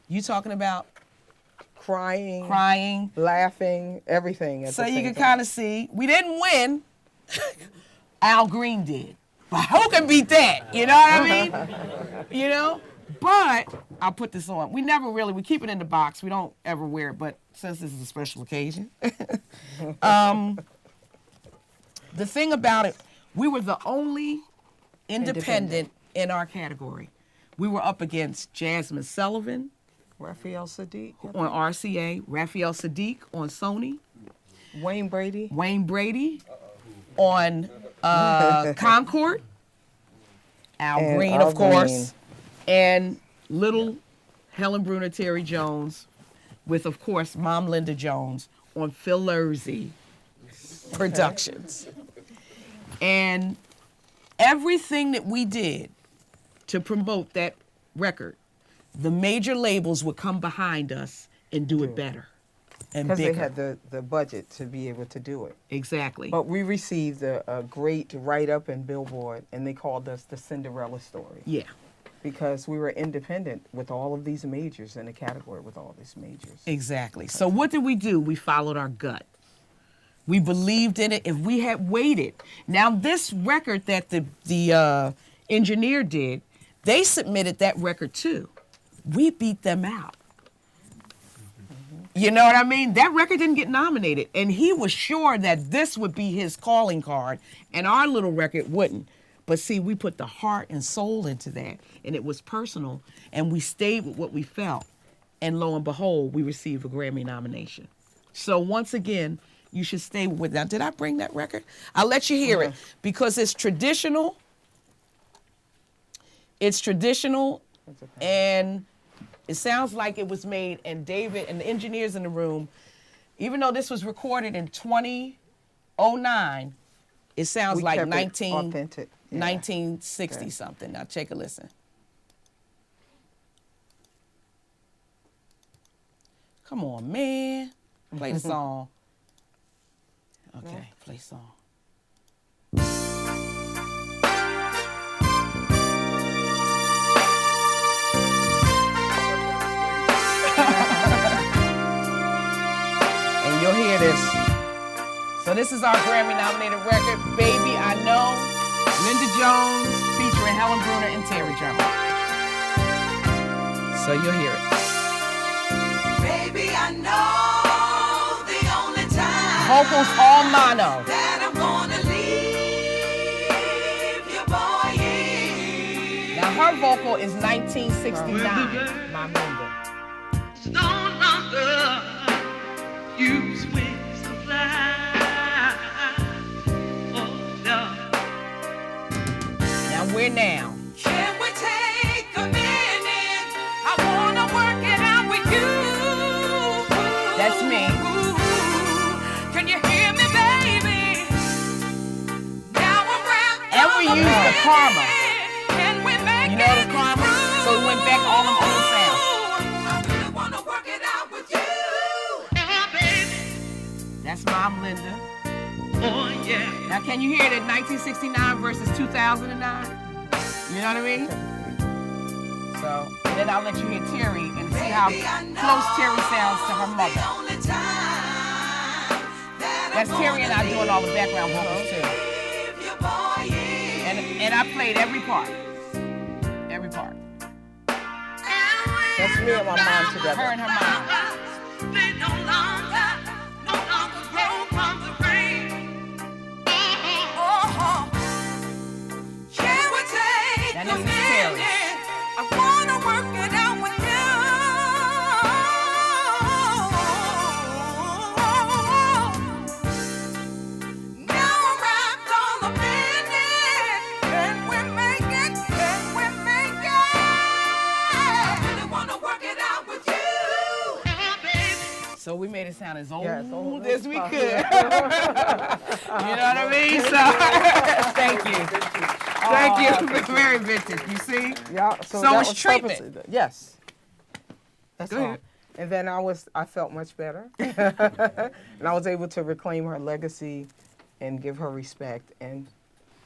You talking about Crying, laughing, everything. At so the you same can time. kind of see, we didn't win. Al Green did. But who can beat that? You know what I mean? You know? But I'll put this on. We keep it in the box. We don't ever wear it, but since this is a special occasion. The thing about it, we were the only independent in our category. We were up against Jasmine Sullivan Raphael Sadiq, on RCA, Raphael Sadiq on Sony, Wayne Brady. on Concord, Al And Green, Al of course, Green. and little Helen Bruner, Terry Jones, with, of course, Mom Linda Jones on Phil Lurzy Productions. And everything that we did to promote that record, the major labels would come behind us and do it better and Because bigger. they had the budget to be able to do it. Exactly. But we received a great write-up in Billboard, and they called us the Cinderella story. Yeah. Because we were independent with all of these majors in the category with all these majors. Exactly. So what did we do? We followed our gut. We believed in it. If we had waited. Now this record that the engineer did, they submitted that record too. We beat them out. You know what I mean? That record didn't get nominated, and he was sure that this would be his calling card, and our little record wouldn't. But see, we put the heart and soul into that, and it was personal, and we stayed with what we felt. And lo and behold, we received a Grammy nomination. So once again, you should stay with that. Did I bring that record? I'll let you hear it because it's traditional. It's traditional, and it sounds like it was made, and David and the engineers in the room, even though this was recorded in 2009, it sounds We like kept it authentic. Yeah. 1960 Okay. something. Now take a listen. Come on, man. Play the song. Okay, play song. And you'll hear this. So this is our Grammy-nominated record, Baby I Know, Linda Jones, featuring Helen Bruner and Terry Jones. So you'll hear it. Baby, I know the only time Vocals all mono. that I'm gonna leave you, boy, yeah. Now her vocal is 1969, my Linda. No longer use wings to fly. Oh, no. Now we're now. Can we take a minute? I wanna work it out with you. That's me. Can you hear me, baby? Now I'm wrapped And we up used the in karma. it. Can we make You know the it karma? through? So we went back all them old sounds. I really wanna work it out with you. Oh, baby. That's Mom Linda. Oh, yeah. Now can you hear it at 1969 versus 2009? You know what I mean? So, and then I'll let you hear Terry and see how close Terry sounds to her mother. That's Terry and I doing all the background vocals too. And I played every part. Every part. That's me and my mom together. Her and her mom. They no longer grow from the rain. Oh, can we take Now a this is minute? Terry. I wanna work it out with you. Now I'm wrapped all up in it. Can we make it? Can we make it? I really wanna work it out with you. So we made it sound as old Yeah, as old as as we possible. could. You know what I mean? So thank you. Thank you. Very vintage, you see? Yeah. So that it's was treatment. purposely- Yes. That's Go all. ahead. And then I felt much better, and I was able to reclaim her legacy, and give her respect, and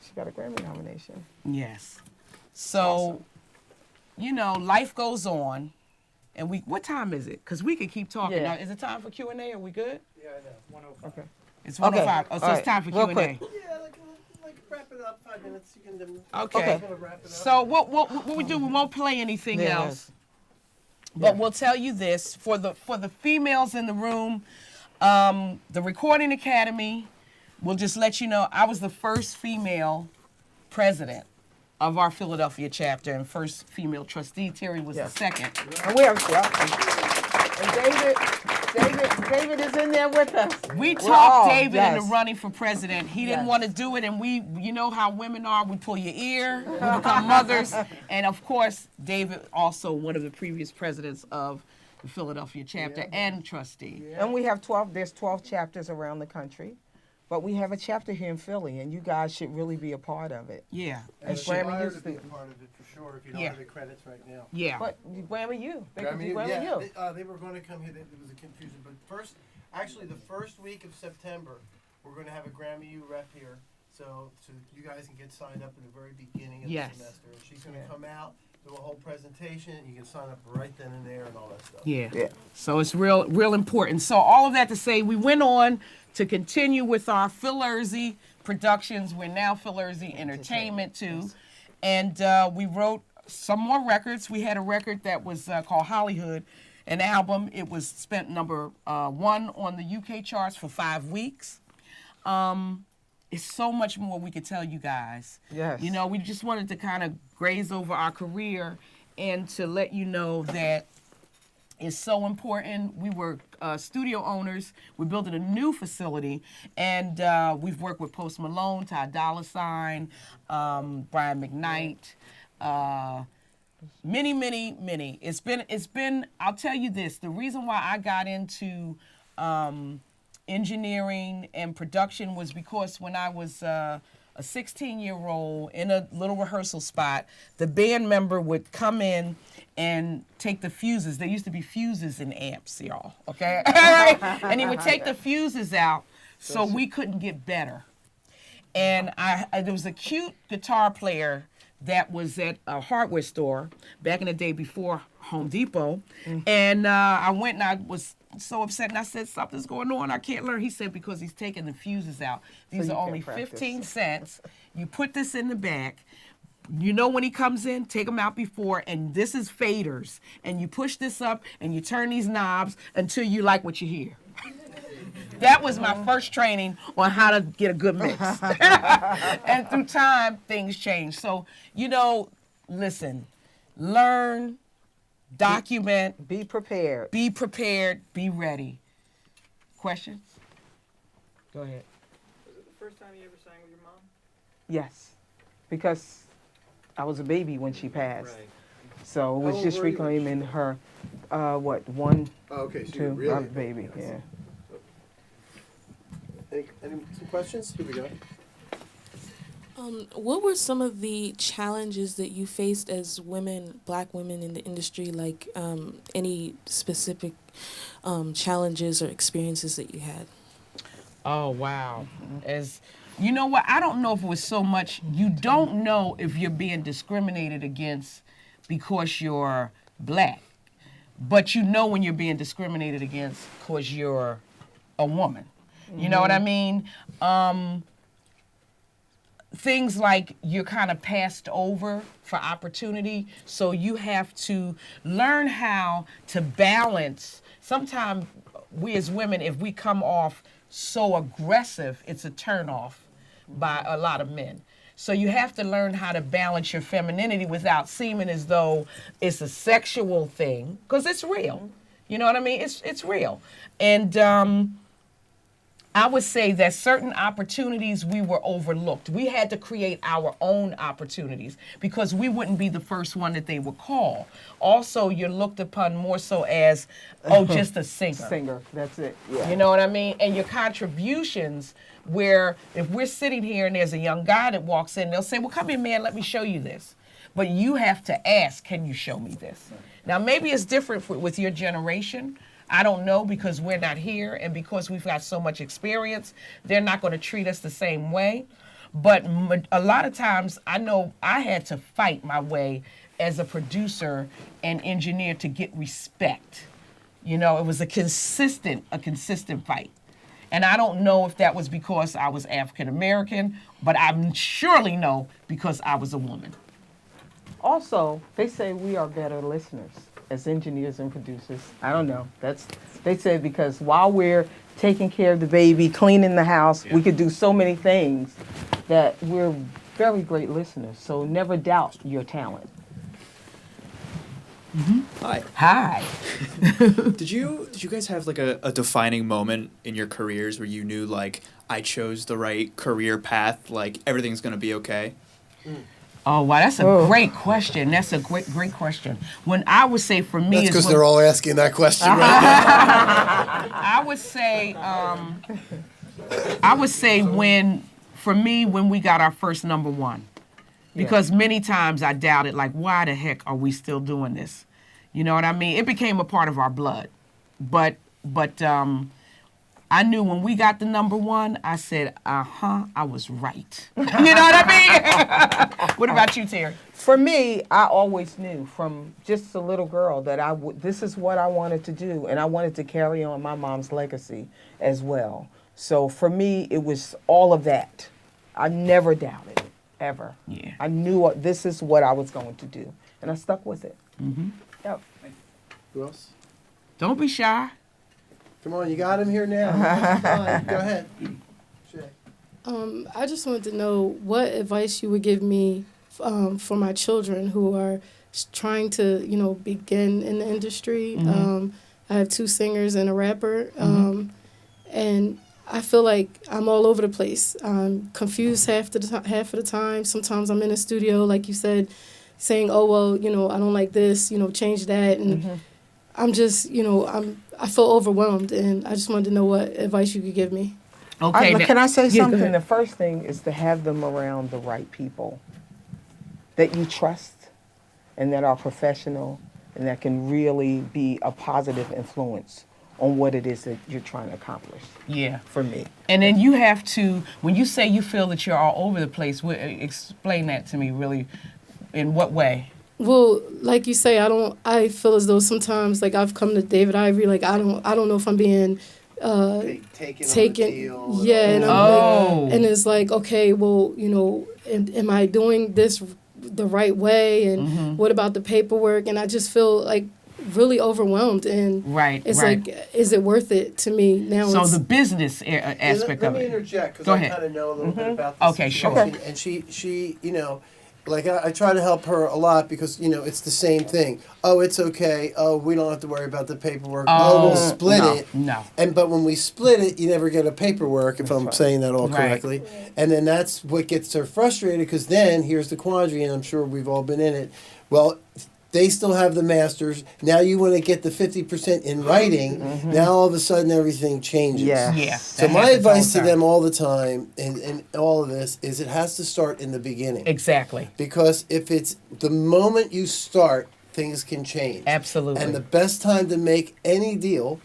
she got a Grammy nomination. Yes. So, you know, life goes on. And what time is it? Because we could keep talking. Yeah. Now, is it time for Q&A? Are we good? Yeah, I know. 105. Okay. It's 105. Okay. Oh, so All it's right. time for Real Q&A. quick. Yeah, like wrap it up. 5 minutes. You can. Okay. Okay. Wrap it up. So what we do, we won't play anything Yeah. else. But we'll tell you this, for the females in the room, the Recording Academy will just let you know I was the first female president of our Philadelphia chapter and first female trustee. Terry was Yes. the second. And we have, and David is in there with us. We We're talked all- David yes. into running for president. He didn't Yes. want to do it, and you know how women are. We pull your ear, we become mothers, and of course, David also one of the previous presidents of the Philadelphia chapter and trustee. And we have there's 12 chapters around the country, but we have a chapter here in Philly, and you guys should really be a part of it. Yeah, As It's an Grammy honor used to be to. a part of it for sure. If you don't Yeah. have the credits right now. yeah. But Grammy you. They could do Grammy yeah, you. they were going to come here. There was a confusion, but the first week of September, we're going to have a Grammy U rep here, so you guys can get signed up at the very beginning of Yes. the semester. And she's going to come out, do a whole presentation. You can sign up right then and there and all that stuff. Yeah. Yeah. So it's real important. So all of that to say, we went on to continue with our Phil Ersey productions. We're now Phil Ersey Entertainment too. And we wrote some more records. We had a record that was called Hollywood. an album. It was spent number 1 on the UK charts for 5 weeks. It's so much more we could tell you guys. Yes. You know, we just wanted to kind of graze over our career and to let you know that it's so important. We were studio owners. We're building a new facility, and we've worked with Post Malone, Ty Dolla $ign, Brian McKnight, many. It's been. I'll tell you this: the reason why I got into engineering and production was because when I was a 16-year-old in a little rehearsal spot, the band member would come in and take the fuses. There used to be fuses in amps, y'all, okay? And he would take the fuses out so we couldn't get better. And there was a cute guitar player that was at a hardware store back in the day before Home Depot. And I went and I was so upset, and I said, something's going on, I can't learn. He said, because he's taking the fuses out. These are only 15 cents. You put this in the back. You know when he comes in, take them out before, and this is faders. And you push this up, and you turn these knobs until you like what you hear. That was my first training on how to get a good mix. And through time, things change. So, you know, listen, learn, document, Be prepared. be prepared, be ready. Questions? Go ahead. Was it the first time you ever sang with your mom? Yes, because I was a baby when she passed. Right. So it How was old just were you? reclaiming her, 1, Oh, okay, so 2, you're really baby, yeah. Any some questions? Here we go. What were some of the challenges that you faced as women, Black women in the industry? Like any specific challenges or experiences that you had? Oh, wow. As you know what, I don't know if it was so much, you don't know if you're being discriminated against because you're Black, but you know when you're being discriminated against because you're a woman. You know what I mean? Things like you're kind of passed over for opportunity, so you have to learn how to balance. Sometimes we as women, if we come off so aggressive, it's a turnoff by a lot of men. So you have to learn how to balance your femininity without seeming as though it's a sexual thing, because it's real. You know what I mean? It's real. And I would say that certain opportunities we were overlooked. We had to create our own opportunities because we wouldn't be the first one that they would call. Also, you're looked upon more so as, oh, just a singer. Singer, that's it. Yeah. You know what I mean? And your contributions, where if we're sitting here and there's a young guy that walks in, they'll say, well, come here, man, let me show you this. But you have to ask, can you show me this? Now, maybe it's different with your generation. I don't know, because we're not here, and because we've got so much experience, they're not going to treat us the same way. But a lot of times, I know I had to fight my way as a producer and engineer to get respect. You know, it was a consistent fight. And I don't know if that was because I was African American, but I surely know because I was a woman. Also, they say we are better listeners as engineers and producers. I don't know. They say because while we're taking care of the baby, cleaning the house, we could do so many things that we're very great listeners. So never doubt your talent. Hi. Hi. Did you guys have like a defining moment in your careers where you knew like I chose the right career path, like everything's gonna be okay? Oh, wow, that's a great question. That's a great question. When I would say for me, That's because they're all asking that question right now. I would say when we got our first number one, because many times I doubted, like, why the heck are we still doing this? You know what I mean? It became a part of our blood, but I knew when we got the number one, I said, I was right. You know what I mean? What about you, Terry? For me, I always knew from just a little girl that this is what I wanted to do, and I wanted to carry on my mom's legacy as well. So for me, it was all of that. I never doubted it, ever. Yeah. I knew this is what I was going to do, and I stuck with it. Mm-hmm. Yep. Who else? Don't be shy. Come on, you got him here now. Go ahead. Shay. I just wanted to know what advice you would give me for my children who are trying to, begin in the industry. I have 2 singers and a rapper, and I feel like I'm all over the place. I'm confused half of the time. Sometimes I'm in the studio, like you said, saying, "Oh well, I don't like this. Change that." And I'm just, I feel overwhelmed, and I just wanted to know what advice you could give me. Okay. Can I say Yeah, go something? ahead. The first thing is to have them around the right people that you trust and that are professional and that can really be a positive influence on what it is that you're trying to accomplish. Yeah. For me. And then you have to, when you say you feel that you're all over the place, explain that to me really. In what way? Well, like you say, I feel as though sometimes, like, I've come to David Ivory, like, I don't know if I'm being taken. Yeah, and I'm like, and it's like, okay, well, am I doing this the right way? And what about the paperwork? And I just feel like really overwhelmed, and it's like, is it worth it to me now? So the business aspect Let of me it. interject because Go I ahead. kind of know a little bit about this. Okay, sure. situation. And she, like I try to help her a lot because it's the same thing. Oh, it's okay. Oh, we don't have to worry about the paperwork. Oh, we'll split it. No. But when we split it, you never get a paperwork, if I'm saying that all correctly. And then that's what gets her frustrated because then here's the quandary, and I'm sure we've all been in it. Well, they still have the masters. Now you want to get the 50% in writing. Now all of a sudden everything changes. Yeah. So my advice to them all the time in all of this is it has to start in the beginning. Exactly. Because if it's the moment you start, things can change. Absolutely. And the best time to make any deal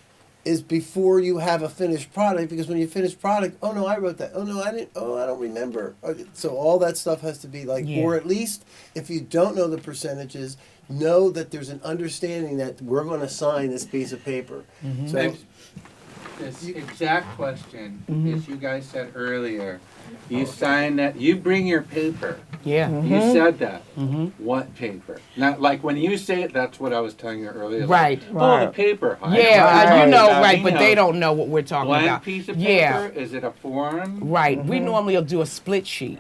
is before you have a finished product, because when you finish product, oh no, I wrote that. Oh no, I didn't. Oh, I don't remember. So all that stuff has to be like, or at least if you don't know the percentages, know that there's an understanding that we're going to sign this piece of paper. So This exact question, as you guys said earlier, you sign that, you bring your paper. Yeah. You said that. What paper? Not like when you say it, that's what I was telling you earlier. Right. Like, oh, the paper. Yeah, We but know. they don't know what we're talking Blank about. piece of paper? Is it a form? Right. We normally will do a split sheet.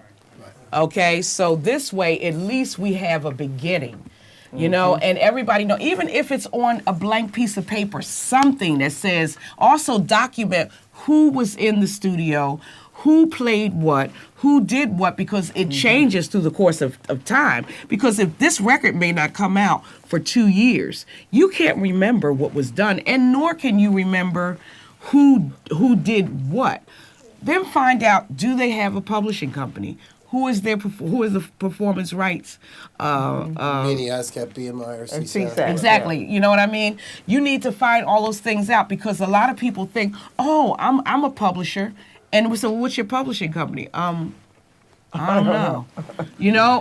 Okay, so this way at least we have a beginning. And everybody know, even if it's on a blank piece of paper, something that says, also document who was in the studio, who played what, who did what, because it changes through the course of time. Because if this record may not come out for 2 years, you can't remember what was done, and nor can you remember who did what. Then find out, do they have a publishing company? Who is the performance rights? meaning ASCAP, BMI, or CSAC. Exactly. You know what I mean? You need to find all those things out because a lot of people think, oh, I'm a publisher. And we say, well, what's your publishing company? I don't know.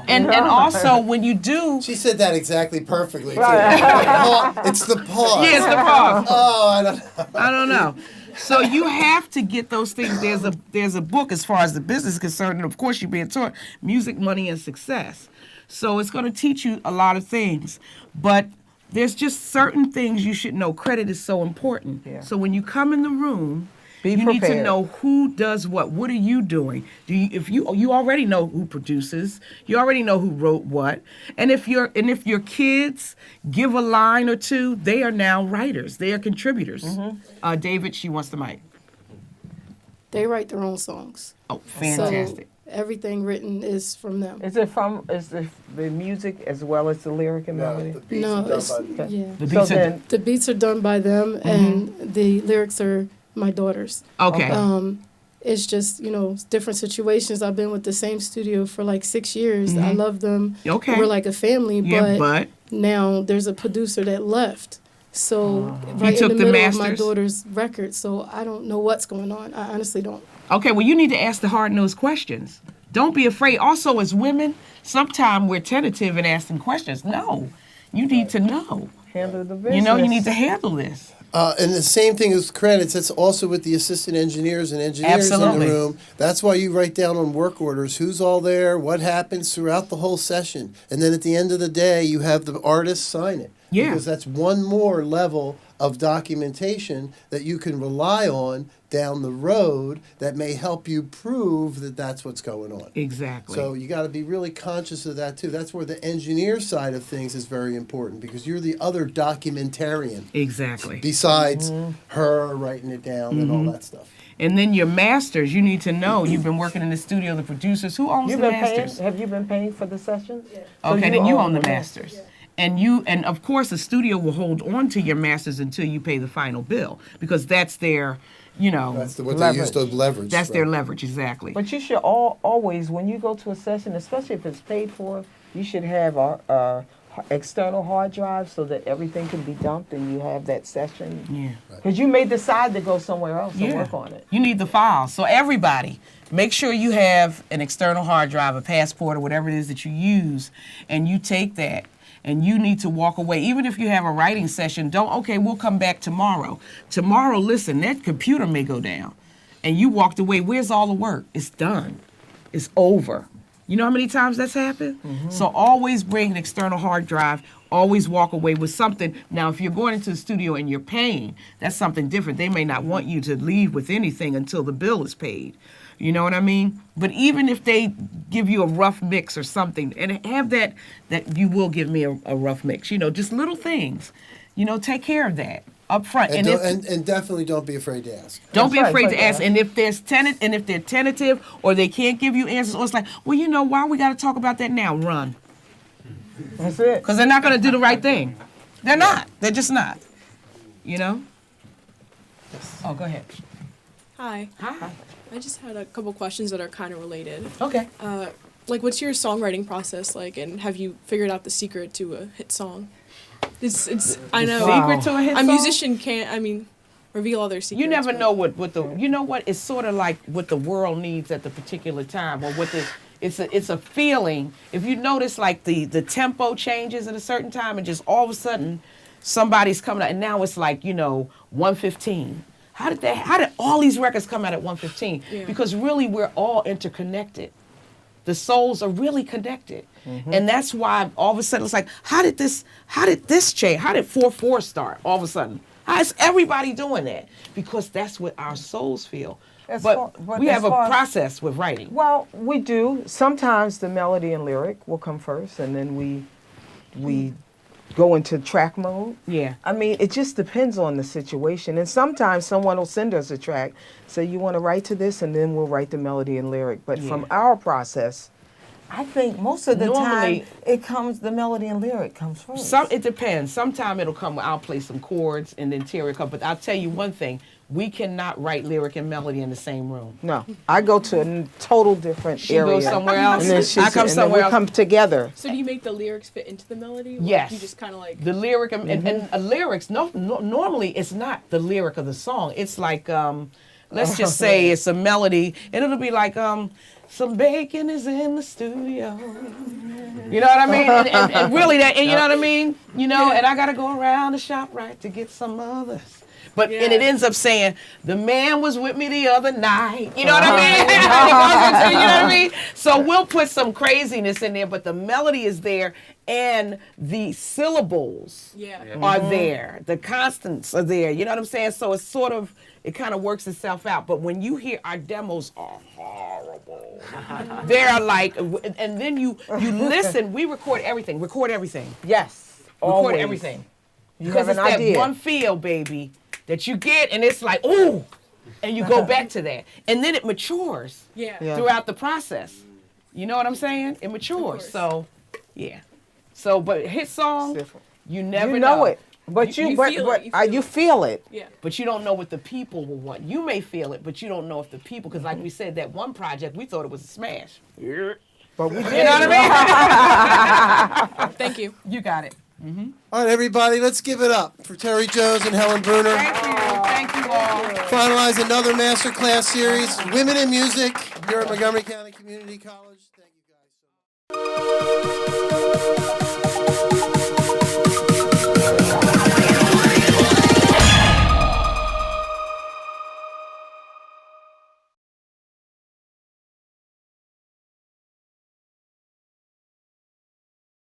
And also when you do. She said that exactly perfectly. Too. It's the pause. Yeah, it's the pause. Oh, I don't know. So you have to get those things. There's a book as far as the business is concerned, and of course you're being taught Music, Money, and Success. So it's going to teach you a lot of things, but there's just certain things you should know. Credit is so important. Yeah. So when you come in the room, you need to know who does what. What are you doing? If you already know who produces, you already know who wrote what, and if your kids give a line or two, they are now writers. They are contributors. David, she wants the mic. They write their own songs. Oh, fantastic! So everything written is from them. Is the music as well as the lyric and melody? The beats are done by them, and the lyrics are my daughters. Okay. It's just, different situations. I've been with the same studio for like 6 years. I love them. Okay. We're like a family, but now there's a producer that left. So right took in the the middle of masters? my daughter's record. So I don't know what's going on. I honestly don't. Okay, well, you need to ask the hard-nosed questions. Don't be afraid. Also, as women, sometimes we're tentative in asking questions. No, you need to know. Handle the business. You need to handle this. And the same thing as credits, that's also with the assistant engineers and engineers in the room. That's why you write down on work orders who's all there, what happens throughout the whole session. And then at the end of the day, you have the artist sign it. Yeah. Because that's one more level of documentation that you can rely on down the road that may help you prove that that's what's going on. Exactly. So you got to be really conscious of that too. That's where the engineer side of things is very important because you're the other documentarian. Exactly. Besides her writing it down and all that stuff. And then your masters, you need to know. You've been working in the studio, the producers. Who owns the masters? Have you been paying for the sessions? Yeah. Okay, then you own the masters. Yeah. And of course, the studio will hold on to your masters until you pay the final bill because that's their, That's what they use to leverage. That's their leverage, exactly. But you should always, when you go to a session, especially if it's paid for, you should have a external hard drive so that everything can be dumped and you have that session. Yeah. Because you may decide to go somewhere else and work on it. You need the files. So everybody, make sure you have an external hard drive, a passport, or whatever it is that you use, and you take that. And you need to walk away. Even if you have a writing session, we'll come back tomorrow. Tomorrow, listen, that computer may go down. And you walked away, where's all the work? It's done. It's over. You know how many times that's happened? Mm-hmm. So always bring an external hard drive. Always walk away with something. Now, if you're going into the studio and you're paying, that's something different. They may not want you to leave with anything until the bill is paid. You know what I mean? But even if they give you a rough mix or something, and have that you will give me a rough mix, just little things. Take care of that up front. And definitely don't be afraid to ask. Don't be afraid to ask. And if there's if they're tentative or they can't give you answers, or it's like, well, why we got to talk about that now? Run. That's it. Because they're not going to do the right thing. They're not. They're just not. Yes. Oh, go ahead. Hi. Hi. I just had a couple questions that are kind of related. Okay. What's your songwriting process like, and have you figured out the secret to a hit song? I know. Secret to a hit song? A musician can't, reveal all their secrets. You never know what it's sort of like what the world needs at the particular time, or it's a feeling. If you notice, like the tempo changes at a certain time, and just all of a sudden somebody's coming out, and now it's like 1:15. How did all these records come out at 1:15? Yeah. Because really we're all interconnected. The souls are really connected. Mm-hmm. And that's why all of a sudden it's like, how did this change? How did 4/4 start all of a sudden? How is everybody doing that? Because that's what our souls feel. But we have a process with writing. Well, we do. Sometimes the melody and lyric will come first, and then we go into track mode. Yeah. It just depends on the situation. And sometimes someone will send us a track, say, you want to write to this, and then we'll write the melody and lyric. But from our process, I think most of the time the melody and lyric comes first. It depends. Sometimes it'll come, I'll play some chords and then Terry will come. But I'll tell you one thing, we cannot write lyric and melody in the same room. No. I go to a total different area. She goes somewhere else. And then I come somewhere else. We come together. So do you make the lyrics fit into the melody? Or yes. You just kind of like... The lyric, and lyrics, normally it's not the lyric of the song. It's like, let's just say it's a melody, and it'll be like, some bacon is in the studio. You know what I mean? And really that, and you know what I mean? And I got to go around the shop right to get some others. But and it ends up saying, the man was with me the other night. You know what I mean? You know what I mean? So we'll put some craziness in there, but the melody is there and the syllables are there. The constants are there. You know what I'm saying? So it's it kind of works itself out. But when you hear our demos are horrible. They're like, and then you listen, we record everything. Yes. Record everything. Because it's that one feel, baby, that you get, and it's like, ooh, and you go back to that. And then it matures throughout the process. You know what I'm saying? It matures. So, yeah. So, but hit song, you never know it. But you feel it. Yeah. But you don't know what the people will want. You may feel it, but you don't know if the people, because like we said, that one project, we thought it was a smash. But we did. You know what I mean? Thank you. You got it. Mm-hmm. All right, everybody, let's give it up for Terry Jones and Helen Bruner. Thank you all. Finalize another Masterclass series, Women in Music, here at Montgomery County Community College. Thank you guys so much.